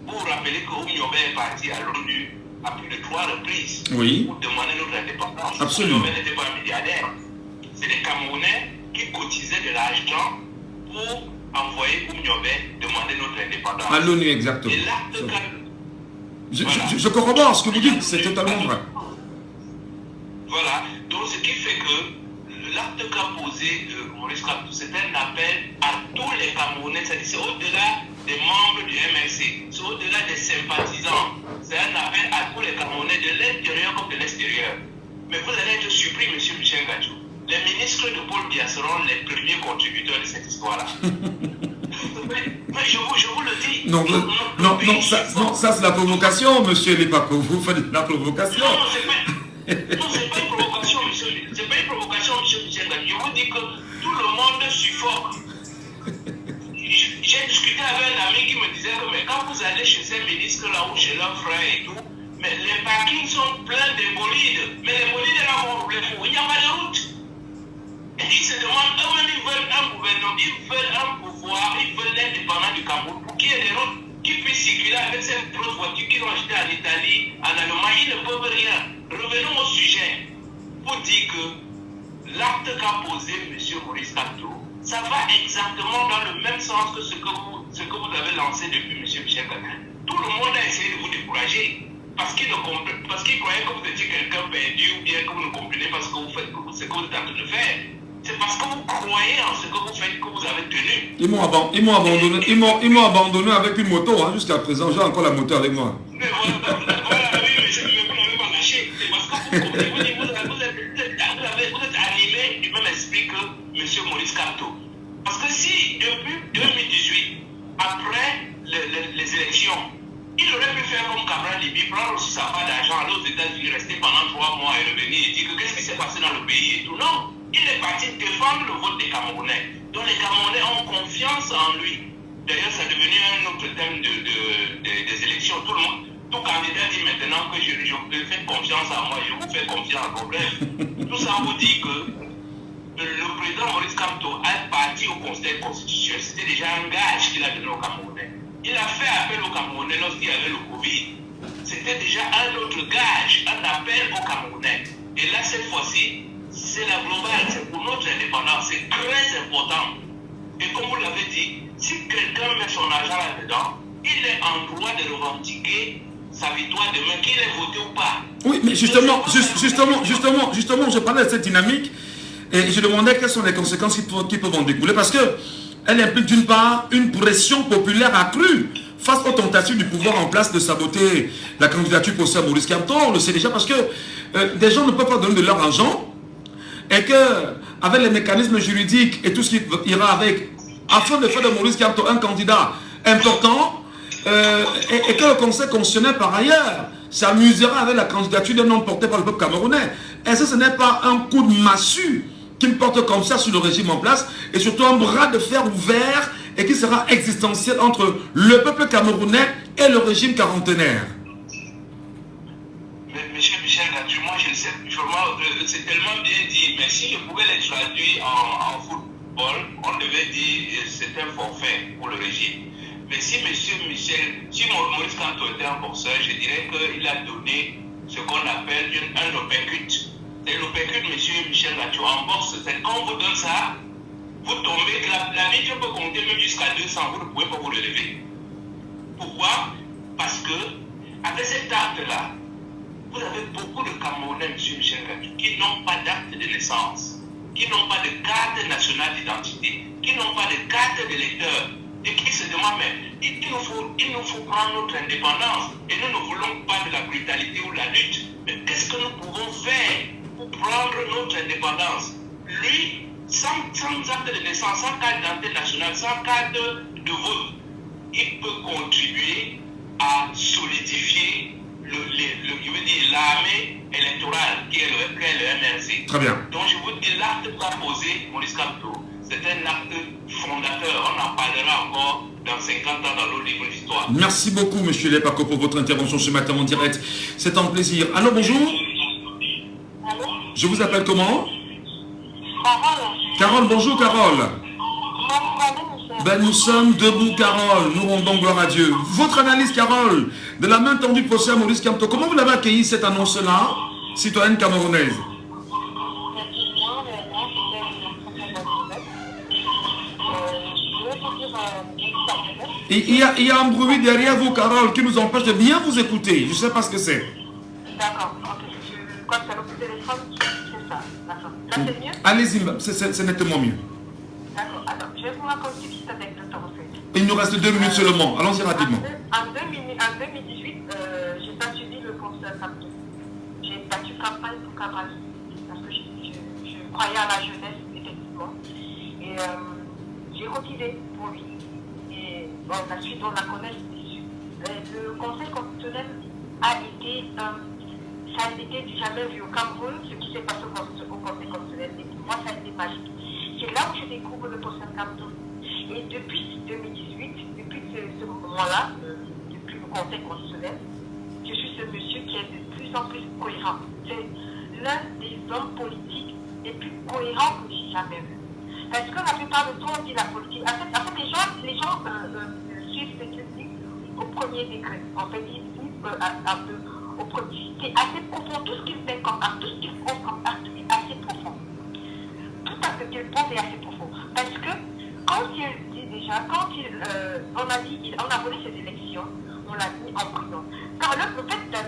Pour vous rappeler que Oumyobé est parti à l'ONU à plus de 3 reprises pour demander notre indépendance. Absolument. Oumyobé n'était pas un milliardaire. C'est les Camerounais qui cotisaient de l'argent pour envoyer Oumyobé demander notre indépendance. À l'ONU, exactement. Et l'acte je corrobore ce que vous dites, c'est totalement vrai. Voilà, donc ce qui fait que l'acte qu'a posé Maurice Kamto, c'est un appel à tous les Camerounais, c'est-à-dire c'est au-delà des membres du MRC, c'est au-delà des sympathisants, c'est un appel à tous les Camerounais de l'intérieur comme de l'extérieur. Mais vous allez être surpris, monsieur Michel Gachou, les ministres de Paul Biya seront les premiers contributeurs de cette histoire-là. Mais je vous le dis. Non, ça c'est la provocation, monsieur Lepaco. Vous faites la provocation. Non, c'est pas une provocation, monsieur. C'est pas une provocation, monsieur Michel Gachou. Je vous dis que tout le monde suffoque. J'ai discuté avec un ami qui me disait que mais quand vous allez chez ces ministres-là ou chez leurs frères et tout, mais les parkings sont pleins de bolides. Mais les bolides là, il n'y a pas de route. Et ils se demandent, eux-mêmes, ils veulent un gouvernement, ils veulent un pouvoir, ils veulent l'indépendance du Cameroun pour qu'il y ait des routes qui puissent circuler avec ces grosses voitures qu'ils ont achetées en Italie, en Allemagne. Ils ne peuvent rien. Revenons au sujet pour dire que l'acte qu'a posé M. Maurice Kamto, ça va exactement dans le même sens que ce que vous avez lancé depuis M. Michel Gachou. Tout le monde a essayé de vous décourager parce qu'il croyait que vous étiez quelqu'un perdu ou bien que vous ne comprenez pas ce que vous faites, ce que vous êtes en train de faire. C'est parce que vous croyez en ce que vous faites que vous avez tenu. Ils m'ont abandonné avec une moto jusqu'à présent. J'ai encore la moto avec moi. Mais voilà, oui, mais vous n'avez pas lâché. C'est parce que vous êtes animé du même esprit que M. Maurice Kamto. Parce que si depuis 2018, après les élections, il aurait pu faire comme Cabral Libye, prendre aussi sa part d'argent, aller aux États-Unis, rester pendant 3 mois et revenir et dire que qu'est-ce qui s'est passé dans le pays et tout. Non, il est parti défendre le vote des Camerounais. Donc les Camerounais ont confiance en lui. D'ailleurs, c'est devenu un autre thème des élections. Tout candidat dit maintenant que je fais confiance à moi, je vous fais confiance. Bref, tout ça vous dit que le président Maurice Kamto est parti au Conseil constitutionnel. C'était déjà un gage qu'il a donné aux Camerounais. Il a fait appel aux Camerounais lorsqu'il y avait le Covid. C'était déjà un autre gage, un appel aux Camerounais. Et là, cette fois-ci, c'est la globale, c'est pour notre indépendance, c'est très important. Et comme vous l'avez dit, si quelqu'un met son argent là-dedans, il est en droit de revendiquer sa victoire demain, qu'il ait voté ou pas. Oui, mais justement, je parlais de cette dynamique et je demandais quelles sont les conséquences qui peuvent en découler parce que elle implique d'une part une pression populaire accrue face aux tentatives du pouvoir en place de saboter la candidature pour Sir Maurice Kamto. On le sait déjà parce que des gens ne peuvent pas donner de leur argent et qu'avec les mécanismes juridiques et tout ce qui ira avec, afin de faire de Maurice Kamto un candidat important et que le Conseil constitutionnel par ailleurs s'amusera avec la candidature d'un nom porté par le peuple camerounais. Est-ce que ce n'est pas un coup de massue qu'il porte comme ça sur le régime en place, et surtout un bras de fer ouvert et qui sera existentiel entre le peuple camerounais et le régime quarantenaire. Monsieur Michel Gatu, moi je le sais, c'est tellement bien dit, mais si je pouvais les traduire en football, on devait dire c'est un forfait pour le régime. Mais si Monsieur Michel, si Maurice Kamto était un boxeur, je dirais qu'il a donné ce qu'on appelle un uppercut. C'est l'uppercut, Monsieur Michel Gatu, en boxe, c'est quand on vous donne ça, vous tombez, la vie peut compter même jusqu'à 200, vous ne pouvez pas vous le lever. Pourquoi? Parce que, avec cet acte-là, vous avez beaucoup de Camerounais, M. Michel Gatu, qui n'ont pas d'acte de naissance, qui n'ont pas de carte nationale d'identité, qui n'ont pas de carte d'électeur, et qui se demandent, mais il nous faut prendre notre indépendance, et nous ne voulons pas de la brutalité ou la lutte. Mais qu'est-ce que nous pouvons faire pour prendre notre indépendance? Lui, sans acte de naissance, sans carte d'identité nationale, sans carte de vote, il peut contribuer à solidifier l'armée électorale qui est le MRC. Très bien. Donc je vous dis, l'acte proposé, Maurice Kamto, c'est un acte fondateur. On en parlera encore dans 50 ans dans nos livres d'histoire. Merci beaucoup, monsieur Lepako, pour votre intervention ce matin en direct. C'est un plaisir. Allô, bonjour. Allô? Je vous appelle comment? Carole. Carole, bonjour Carole. Bonjour, Ben, nous sommes debout, Carole. Nous rendons gloire à Dieu. Votre analyse, Carole, de la main tendue procès à Maurice Kamto, comment vous l'avez accueilli cette annonce-là, citoyenne camerounaise? Il y a un bruit derrière vous, Carole, qui nous empêche de bien vous écouter. Je ne sais pas ce que c'est. D'accord, ok. Je crois que c'est le téléphone, c'est ça. D'accord. Là, c'est mieux? Allez-y, c'est nettement mieux. D'accord. Alors, je vais vous raconter une petite anecdote en fait. Il nous reste 2 minutes seulement. Allons-y rapidement. En 2018, j'ai pas suivi le professeur Kamto. J'ai battu campagne pour Cabral. Parce que je croyais à la jeunesse, effectivement. Et j'ai cotisé pour lui. Et bon, la suite, on la connaît. Le Conseil constitutionnel a été, ça a été du jamais vu au Cameroun, ce qui s'est passé au Conseil constitutionnel. Et pour moi, ça a été magique. C'est là où je découvre le professeur Kamto. Et depuis 2018, depuis ce moment-là, depuis le Conseil constitutionnel, je suis ce monsieur qui est de plus en plus cohérent. C'est l'un des hommes politiques les plus cohérents que j'ai jamais vu. Parce que la plupart du temps, on dit la politique. En fait les gens suivent ce qu'ils disent au premier degré. En fait, ils disent un peu au premier. C'est assez profond. Tout ce qu'ils fait comme acte, tout ce qu'ils font comme acte est assez profond. Tout ce qu'ils pensent est assez profond. Parce que quand il dit déjà, on a volé ces élections, on l'a mis en prison. Car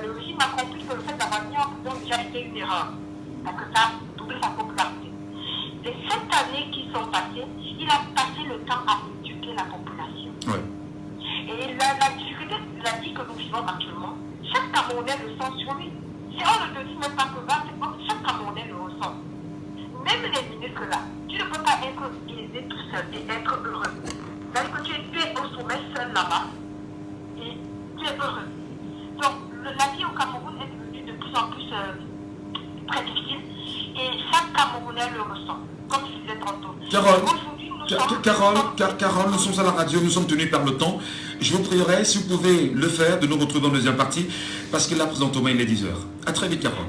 le régime a compris que le fait d'avoir mis en prison déjà était une erreur. Parce que ça a doublé sa popularité. Les 7 années qui sont passées, il a passé le temps à éduquer la population. Ouais. Et la difficulté, la vie que nous vivons actuellement, chaque Camerounais le sent sur lui. Si on ne te dit même pas que chaque Camerounais le ressent. Même les ministres là, tu ne peux pas être aisé tout seul et être heureux. C'est-à-dire que tu es au sommet seul là-bas et tu es heureux. Donc la vie au Cameroun est devenue de plus en plus très difficile et chaque Camerounais le ressent. Comme je disais tantôt. Carole, nous sommes à la radio, nous sommes tenus par le temps. Je vous prierai, si vous pouvez le faire, de nous retrouver dans la deuxième partie, parce que là, présentement, il est 10h. À très vite, Carole.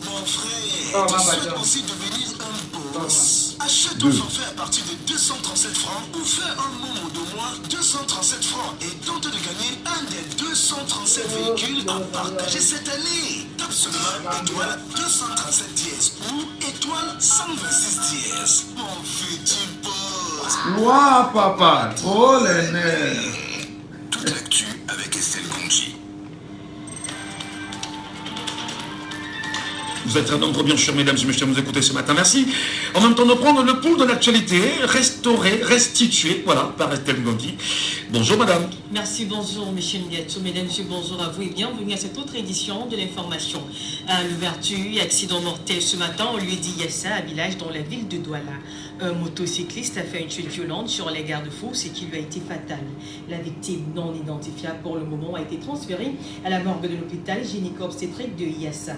Mon frère, tu souhaites aussi devenir un boss. Achète ton forfait à partir de 237 francs ou fais un momo de moins 237 francs et tente de gagner un des 237 véhicules à partager cette année. Tape seulement étoile 237 dièse ou étoile 126 dièse. Mon futur boss. Ouah, papa, trop les nerfs. Toute l'actu avec Estelle Gonji. Vous êtes très nombreux, bien sûr, mesdames et messieurs, à nous écouter ce matin. Merci. En même temps, de prendre le pouls de l'actualité, restitué, voilà, par Estelle Gondi. Bonjour, madame. Merci, bonjour, Michel Ndiatou. Mesdames et messieurs, bonjour à vous et bienvenue à cette autre édition de l'information. À l'ouverture, accident mortel ce matin au lieu d'Iyassa, à village dans la ville de Douala. Un motocycliste a fait une chute violente sur les garde-fous, ce qui lui a été fatal. La victime non identifiable pour le moment a été transférée à la morgue de l'hôpital gynéco-obstétrique de Iyassa.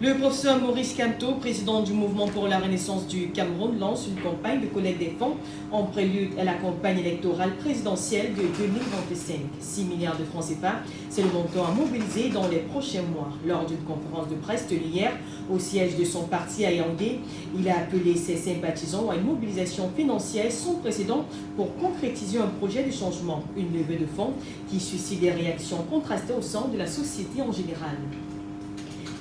Le professeur Maurice Kamto, président du mouvement pour la renaissance du Cameroun, lance une campagne de collecte des fonds en prélude à la campagne électorale présidentielle de 2025. 6 milliards de francs CFA, c'est le montant à mobiliser dans les prochains mois. Lors d'une conférence de presse tenue hier au siège de son parti à Yaoundé, il a appelé ses sympathisants à une mobilisation financière sans précédent pour concrétiser un projet de changement, une levée de fonds qui suscite des réactions contrastées au sein de la société en général.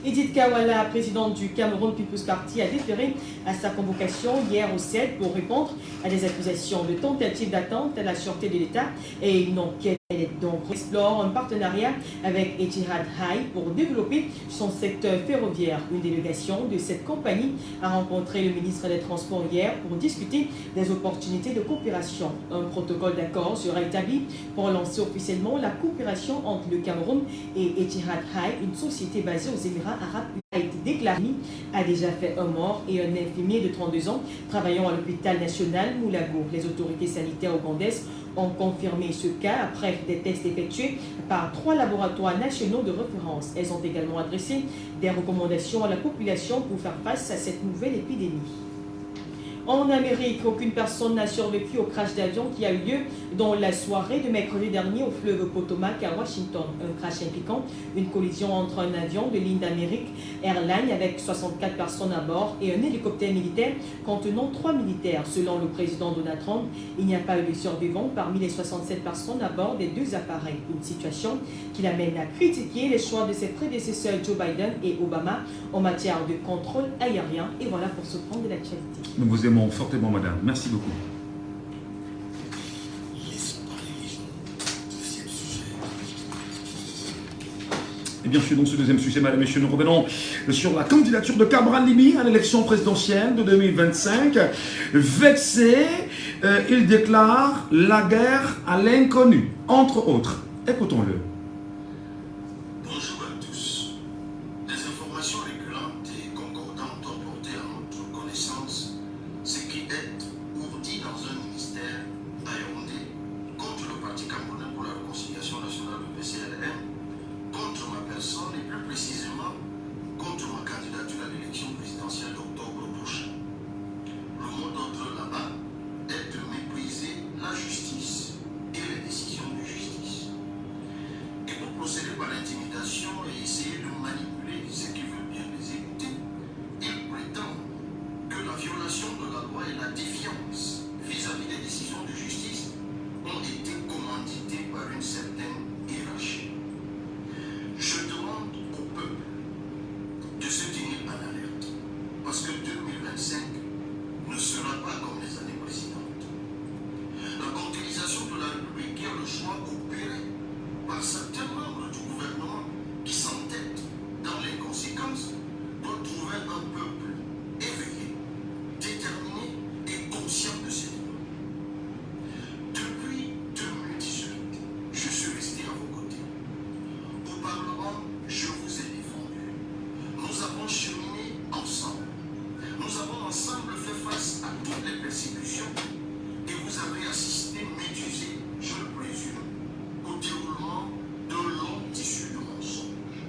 Edith Kawala, présidente du Cameroun People's Party, a déféré à sa convocation hier au CED pour répondre à des accusations de tentative d'atteinte à la sûreté de l'État et une enquête. Elle donc explore un partenariat avec Etihad High pour développer son secteur ferroviaire. Une délégation de cette compagnie a rencontré le ministre des Transports hier pour discuter des opportunités de coopération. Un protocole d'accord sera établi pour lancer officiellement la coopération entre le Cameroun et Etihad High, une société basée aux Émirats arabes. A été déclaré, a déjà fait un mort et un infirmier de 32 ans travaillant à l'hôpital national Moulago. Les autorités sanitaires ougandaises ont confirmé ce cas après des tests effectués par 3 laboratoires nationaux de référence. Elles ont également adressé des recommandations à la population pour faire face à cette nouvelle épidémie. En Amérique, aucune personne n'a survécu au crash d'avion qui a eu lieu dans la soirée de mercredi dernier au fleuve Potomac à Washington. Un crash impliquant une collision entre un avion de ligne d'Amérique Airlines avec 64 personnes à bord et un hélicoptère militaire contenant 3 militaires. Selon le président Donald Trump, il n'y a pas eu de survivants parmi les 67 personnes à bord des 2 appareils. Une situation qui l'amène à critiquer les choix de ses prédécesseurs Joe Biden et Obama en matière de contrôle aérien. Et voilà pour ce point de l'actualité. Nous vous aimons fortement, madame. Merci beaucoup. Et bien sûr, donc ce deuxième sujet, madame et messieurs, nous revenons sur la candidature de Cabral Limi à l'élection présidentielle de 2025. Vexé, il déclare la guerre à l'inconnu, entre autres. Écoutons-le. Bonjour à tous. Des informations récurrentes et concordantes ont porté à notre connaissance ce qui est ourdi dans un ministère à Yaoundé contre le Parti camerounais pour la réconciliation nationale, le PCRM, contre ma personne et plus précisément contre ma candidature à l'élection présidentielle d'octobre prochain. Le mot d'ordre là-bas est de mépriser la justice et les décisions de justice. Et pour procéder par l'intimidation et essayer de manipuler ceux qui veulent bien les écouter, ils prétendent que la violation de la loi et la défiance vis-à-vis des décisions de justice ont été commanditées par une certaine hiérarchie. Je demande au peuple de se tenir en alerte, parce que 2025 ne sera pas comme les années précédentes. La bancarisation de la République qui a le choix opéré par certains membres du gouvernement qui s'entêtent dans les conséquences doit trouver un peuple éveillé, déterminé et conscient de ses droits. Depuis 2018, je suis resté à vos côtés. Au Parlement, je vous ai défendu. Nous avons cheminé ensemble. Nous avons ensemble fait face à toutes les persécutions et vous avez assisté, médusé, je le présume, au déroulement d'un long tissu de mensonges.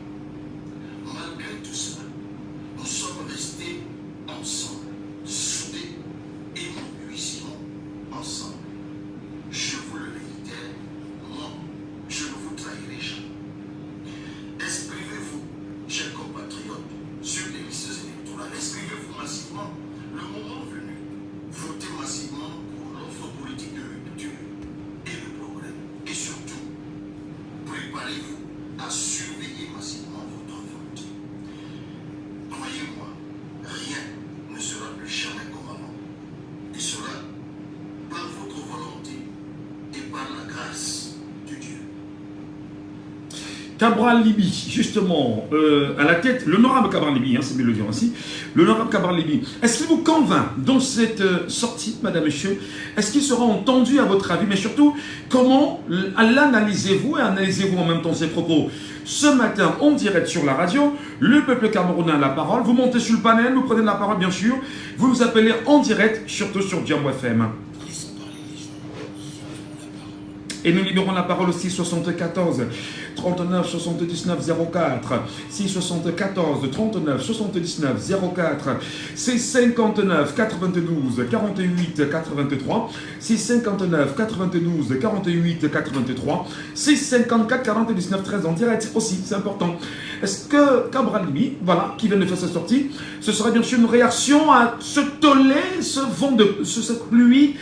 Malgré tout cela, nous sommes restés ensemble, soudés, et nous puissions ensemble. Je vous le réitère, moi, je ne vous trahirai jamais. Inscrivez-vous, chers compatriotes, sur les listes électorales. Inscrivez-vous massivement. Le moment venu, votez massivement pour l'offre politique de rupture et de progrès. Et surtout, préparez-vous à surveiller massivement votre vote. Croyez-moi, rien ne sera plus jamais comme avant. Et cela par votre volonté et par la grâce de Dieu. Cabral Libye, justement, à la tête, l'honorable Cabral Libye, hein, c'est bien le dire ainsi, l'honorable Cabral Libye, est-ce qu'il vous convainc dans cette sortie, madame, monsieur? Est-ce qu'il sera entendu à votre avis? Mais surtout, comment l'analysez-vous et analysez-vous en même temps ces propos? Ce matin, en direct sur la radio, le peuple camerounais a la parole. Vous montez sur le panel, vous prenez la parole, bien sûr. Vous nous appelez en direct, surtout sur Djambo FM. Et nous libérons la parole au 674 39 79 04, 674 39 79 04, 659 92 48 83, 659 92 48 83, 654 49 13 en direct aussi, c'est important. Est-ce que Cabral Libye, voilà, qui vient de faire sa sortie, ce sera bien sûr une réaction à ce tollé, ce vent de cette pluie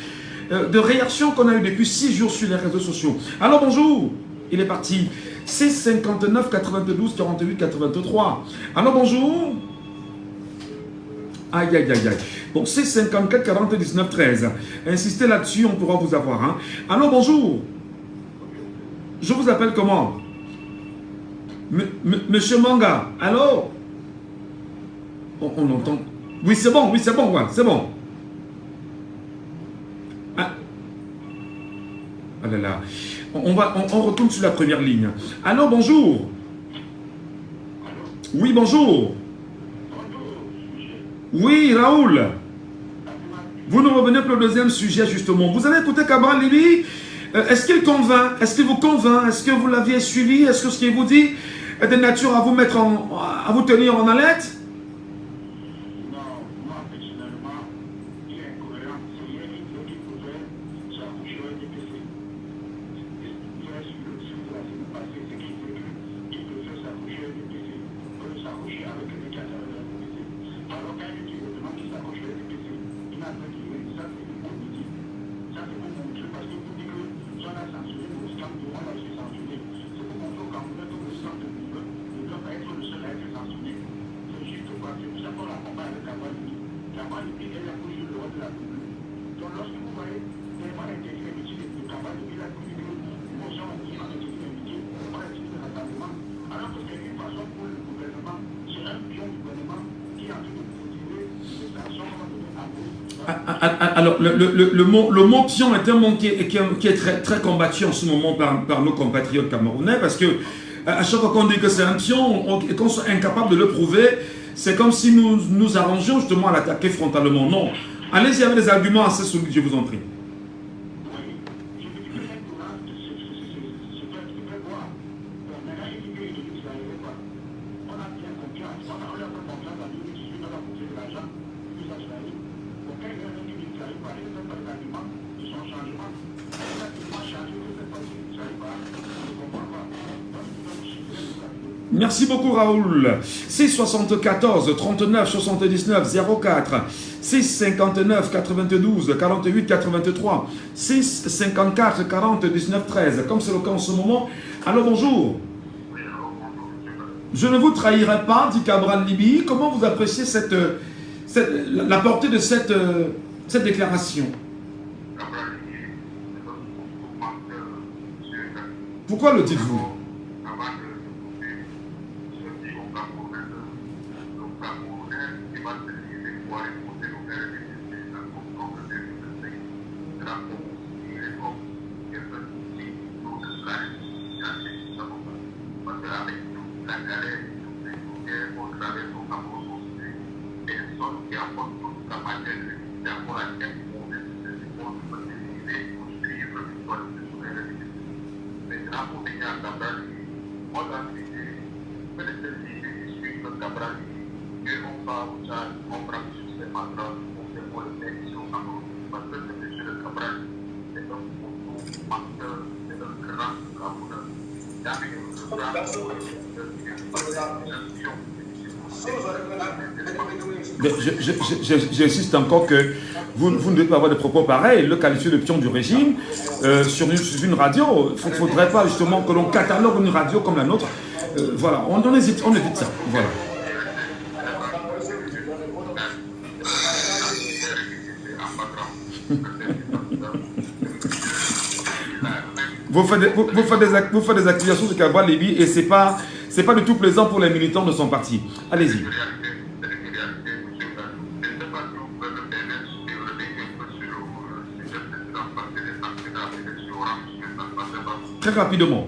de réaction qu'on a eu depuis 6 jours sur les réseaux sociaux? Alors bonjour, il est parti. 659 92 48 83. Alors bonjour. Aïe aïe aïe aïe. Bon, 654 49 13. Insistez là-dessus, on pourra vous avoir. Hein. Alors bonjour. Je vous appelle comment? Monsieur Manga. Alors on entend. Oui, c'est bon, ouais, c'est bon. Ah là là. On retourne sur la première ligne. Allô, bonjour. Oui, bonjour. Oui, Raoul. Vous nous revenez pour le deuxième sujet, justement. Vous avez écouté Cabral Libye? Est-ce qu'il convainc? Est-ce qu'il vous convainc? Est-ce que vous l'aviez suivi? Est-ce que ce qu'il vous dit est de nature à vous mettre à vous tenir en alerte? Alors, le mot pion est un mot qui est très, très combattu en ce moment par nos compatriotes camerounais, parce que à chaque fois qu'on dit que c'est un pion et qu'on soit incapable de le prouver, c'est comme si nous arrangions justement à l'attaquer frontalement. Non. Allez-y avec des arguments assez solides, je vous en prie. Merci beaucoup Raoul. 674 39 79 04, 659 92 48 83, 654 40 19 13, comme c'est le cas en ce moment. Alors bonjour. Je ne vous trahirai pas, dit Cabral Libye. Comment vous appréciez la portée de cette déclaration? Pourquoi le dites-vous? J'insiste encore que vous ne devez pas avoir des propos pareils, le qualifier de pion du régime sur une radio. Il ne faudrait pas justement que l'on catalogue une radio comme la nôtre. Voilà, on évite ça. Voilà. Vous faites des activations de Cabral Libye et c'est pas du tout plaisant pour les militants de son parti. Allez-y. Très rapidement.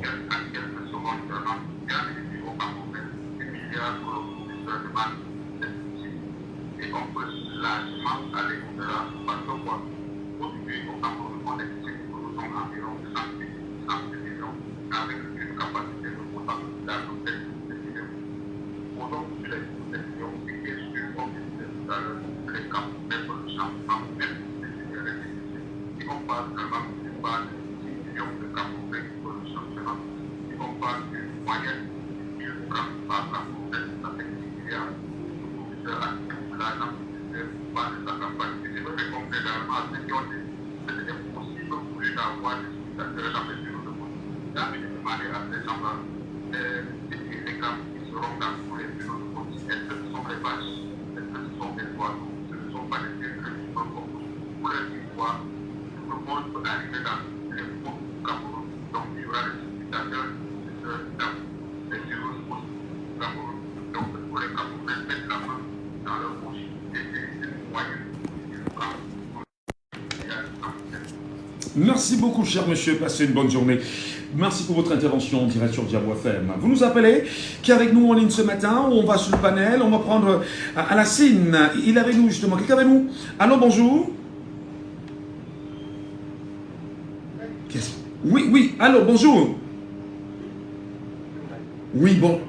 Merci beaucoup, cher monsieur. Passez une bonne journée. Merci pour votre intervention en direct sur Diabo FM. Vous nous appelez, qui est avec nous en ligne ce matin. On va sur le panel. On va prendre Alassine. Il est avec nous, justement. Quelqu'un avec nous? Allô, bonjour. Oui, oui. Allô, bonjour. Oui, bon.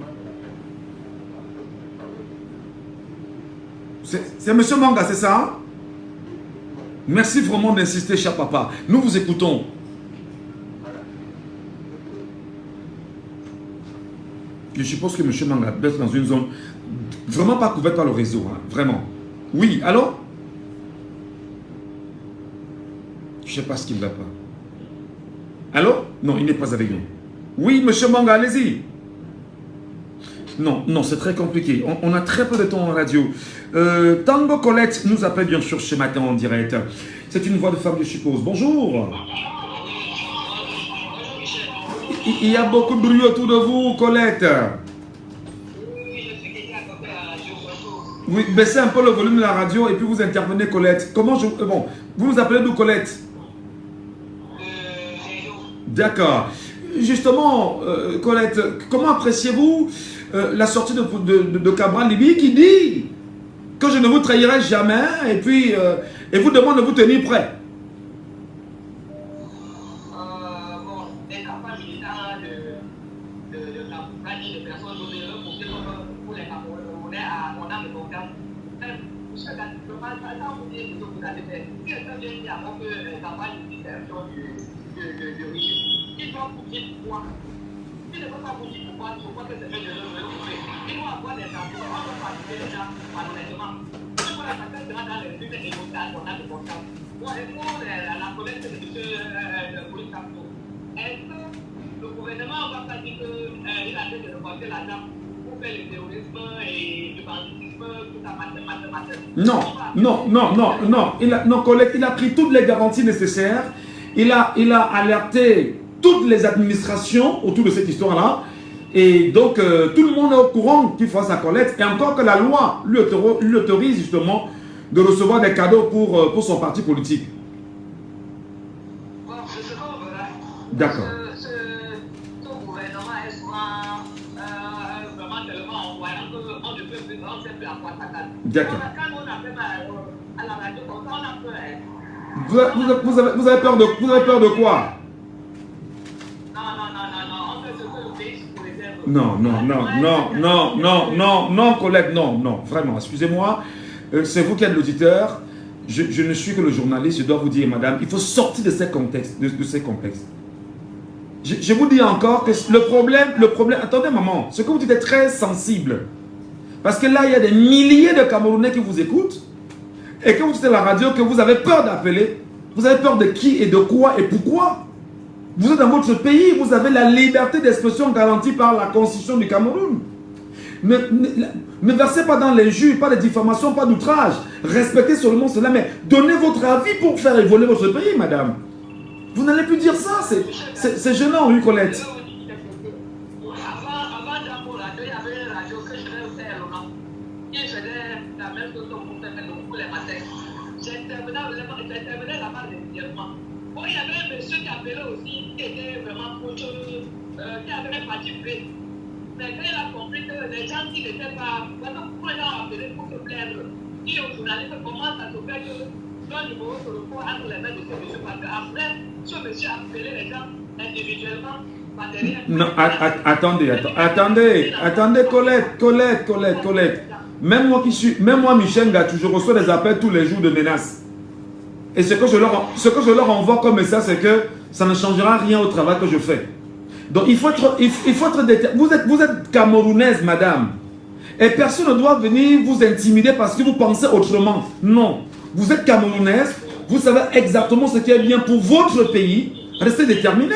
C'est monsieur Manga, c'est ça? Merci vraiment d'insister, cher papa. Nous vous écoutons. Je suppose que M. Manga doit être dans une zone vraiment pas couverte par le réseau. Hein, vraiment. Oui, allô? Je ne sais pas ce qu'il ne va pas. Allô? Non, il n'est pas avec nous. Oui, M. Manga, allez-y. Non, non, c'est très compliqué. On a très peu de temps en radio. Tango Colette nous appelle bien sûr ce matin en direct. C'est une voix de femme, je suppose. Bonjour. Il y a beaucoup de bruit autour de vous, Colette. Oui, baissez un peu le volume de la radio et puis vous intervenez, Colette. Comment je... Bon, vous nous appelez d'où, Colette? D'accord. Justement, Colette, comment appréciez-vous la sortie de Cabral Libye qui dit que je ne vous trahirai jamais et puis et vous demande de vous tenir prêt? Bon, les campagnes militaires de Cabral et de personnes pour les Camerounais à mon âme de confiance. Je ne peux pas vous dire ce que vous avez fait. Si quelqu'un vient dire avant que Cabral Libye est de régime, il doit vous dire pourquoi. Il ne peut pas vous dire pourquoi que c'est fait de l'autre. Il doit avoir des arguments pour participer déjà malhonnêtement. Il faut la personne dans les buts et négociations qu'on a de confiance. Bon, et pour la collecte de M. Maurice Kamto, est-ce que le gouvernement va pas dire qu'il a fait de reporter l'argent pour faire le terrorisme et le banditisme, tout ça, Non, non, non, non, non. Il a pris toutes les garanties nécessaires. Il a alerté toutes les administrations autour de cette histoire-là. Et donc, tout le monde est au courant qu'il faut sa collecte. Et encore que la loi lui autorise justement de recevoir des cadeaux pour son parti politique. Bon, c'est ce qu'on verra. D'accord. Ce gouvernement est souvent vraiment tellement envoyant qu'on ne peut plus, on ne sait plus à quoi s'attendre. D'accord. Quand on appelle à la radio, comme ça, on a peur. Vous avez peur de quoi? Non, collègue, non, vraiment, excusez-moi, c'est vous qui êtes l'auditeur, je ne suis que le journaliste, je dois vous dire, madame, il faut sortir de ces contextes, de ces complexes. Je vous dis encore que le problème, attendez maman, ce que vous dites est très sensible, parce que là, il y a des milliers de Camerounais qui vous écoutent, et quand vous dites à la radio que vous avez peur d'appeler, vous avez peur de qui et de quoi et pourquoi? Vous êtes dans votre pays, vous avez la liberté d'expression garantie par la Constitution du Cameroun. Ne versez pas dans l'injure, pas de diffamation, pas d'outrage. Respectez seulement cela, mais donnez votre avis pour faire évoluer votre pays, madame. Vous n'allez plus dire ça, c'est gênant, oui, Colette. Avant d'amour, il y avait une radio que je vais faire le nom. Il faisait la même chose pour faire tous les matins. J'intervenais là-bas régulièrement. Bon, il y avait un monsieur qui appelait aussi, qui était vraiment proche, qui avait participé. Mais quand il a compris que les gens qui n'étaient pas, pourquoi les gens appelaient pour se plaindre, dit aux journalistes comment ça se fait que son numéro se retrouve entre les mains de ce monsieur. Parce qu'après, ce monsieur appelait les gens individuellement. Non, attendez, Colette. Même moi, Michel Gatou, je reçois des appels tous les jours de menaces. Et ce que je leur envoie comme message, c'est que ça ne changera rien au travail que je fais. Donc il faut être vous êtes camerounaise, madame. Et personne ne doit venir vous intimider parce que vous pensez autrement. Non. Vous êtes camerounaise, vous savez exactement ce qui est bien pour votre pays. Restez déterminé.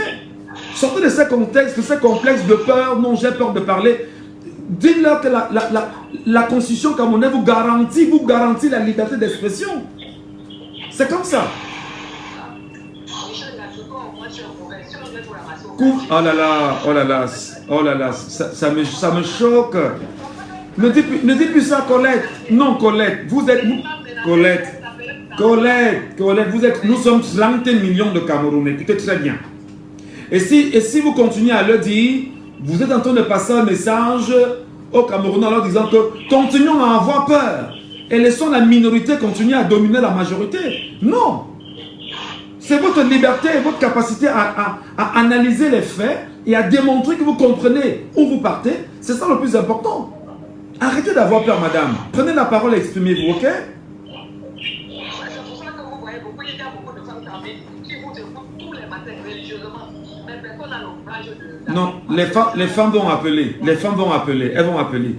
Sortez de ces contextes, de ces complexes de peur. Non, j'ai peur de parler. Dites-leur que la constitution camerounaise vous garantit la liberté d'expression. C'est comme ça. Oh là là, ça me choque. Ne dites plus ça, Colette. Non, Colette, vous êtes... Colette, nous sommes 30 millions de Camerounais, écoutez très bien. Et si vous continuez à le dire, vous êtes en train de passer un message aux Camerounais en leur disant que continuons à avoir peur et laissons la minorité continuer à dominer la majorité. Non. C'est votre liberté et votre capacité à analyser les faits et à démontrer que vous comprenez où vous partez. C'est ça le plus important. Arrêtez d'avoir peur, madame. Prenez la parole et exprimez-vous, ok? Non, les femmes vont appeler. Elles vont appeler.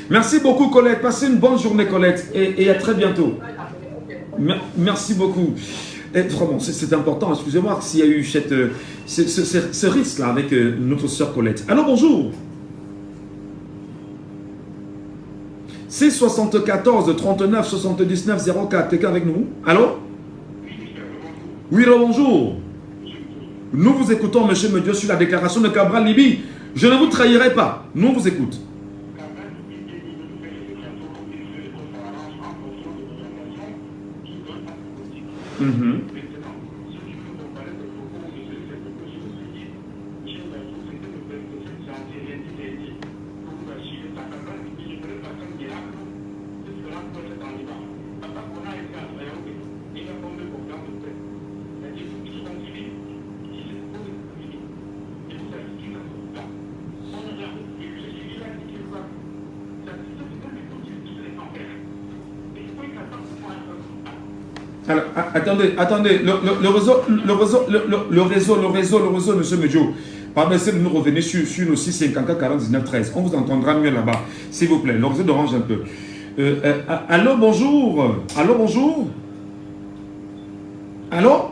Merci beaucoup, Colette. Passez une bonne journée, Colette. Et à très bientôt. Merci beaucoup. Et vraiment, c'est important. Excusez-moi s'il y a eu ce risque-là avec notre soeur Colette. Alors, bonjour. 674 39 79 04. Quelqu'un avec nous? Allô? Oui, bonjour. Nous vous écoutons, monsieur Medieu, sur la déclaration de Cabral Libye. Je ne vous trahirai pas. Nous vous écoutons. Alors, attendez, le réseau, monsieur Medjo, permettez de nous revenir sur nos 654 49 13. On vous entendra mieux là-bas, s'il vous plaît. Le réseau dérange un peu. Allô, bonjour. Allô?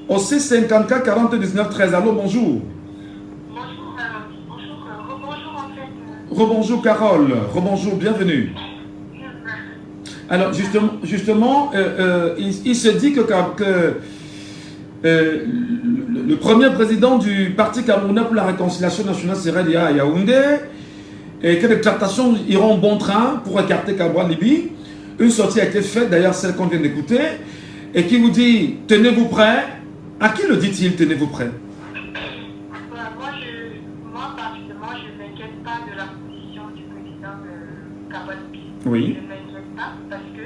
Au 654 49 13. Allô, bonjour. Rebonjour, Carole. Rebonjour, bienvenue. Alors, justement, il se dit que le premier président du Parti camerounais pour la réconciliation nationale serait à Yaoundé et que les tractations iront bon train pour écarter Cabral Libye. Une sortie a été faite, d'ailleurs celle qu'on vient d'écouter, et qui vous dit « Tenez-vous prêts ». À qui le dit-il « Tenez-vous prêts » ? Moi, particulièrement, je ne m'inquiète pas de la position du président Cabral Libye. Oui. Parce que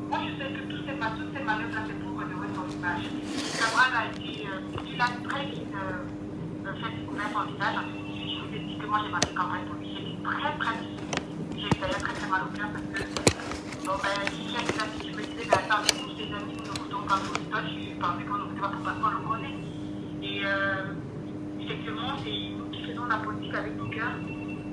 moi je sais que toutes ces manœuvres-là c'est pour redorer son image. Cabral a dit, il a très vite fait découvrir son visage en 2018. Je vous ai dit que moi j'ai passé campagne pour lui. J'ai été très difficile. J'ai eu d'ailleurs très mal au cœur parce que il y a des amis qui me disaient attends, tous tes amis nous votons comme Christophe, je pensais qu'on ne votait pas pour parce qu'on le connaît. Et effectivement, c'est nous qui faisons la politique avec nos cœurs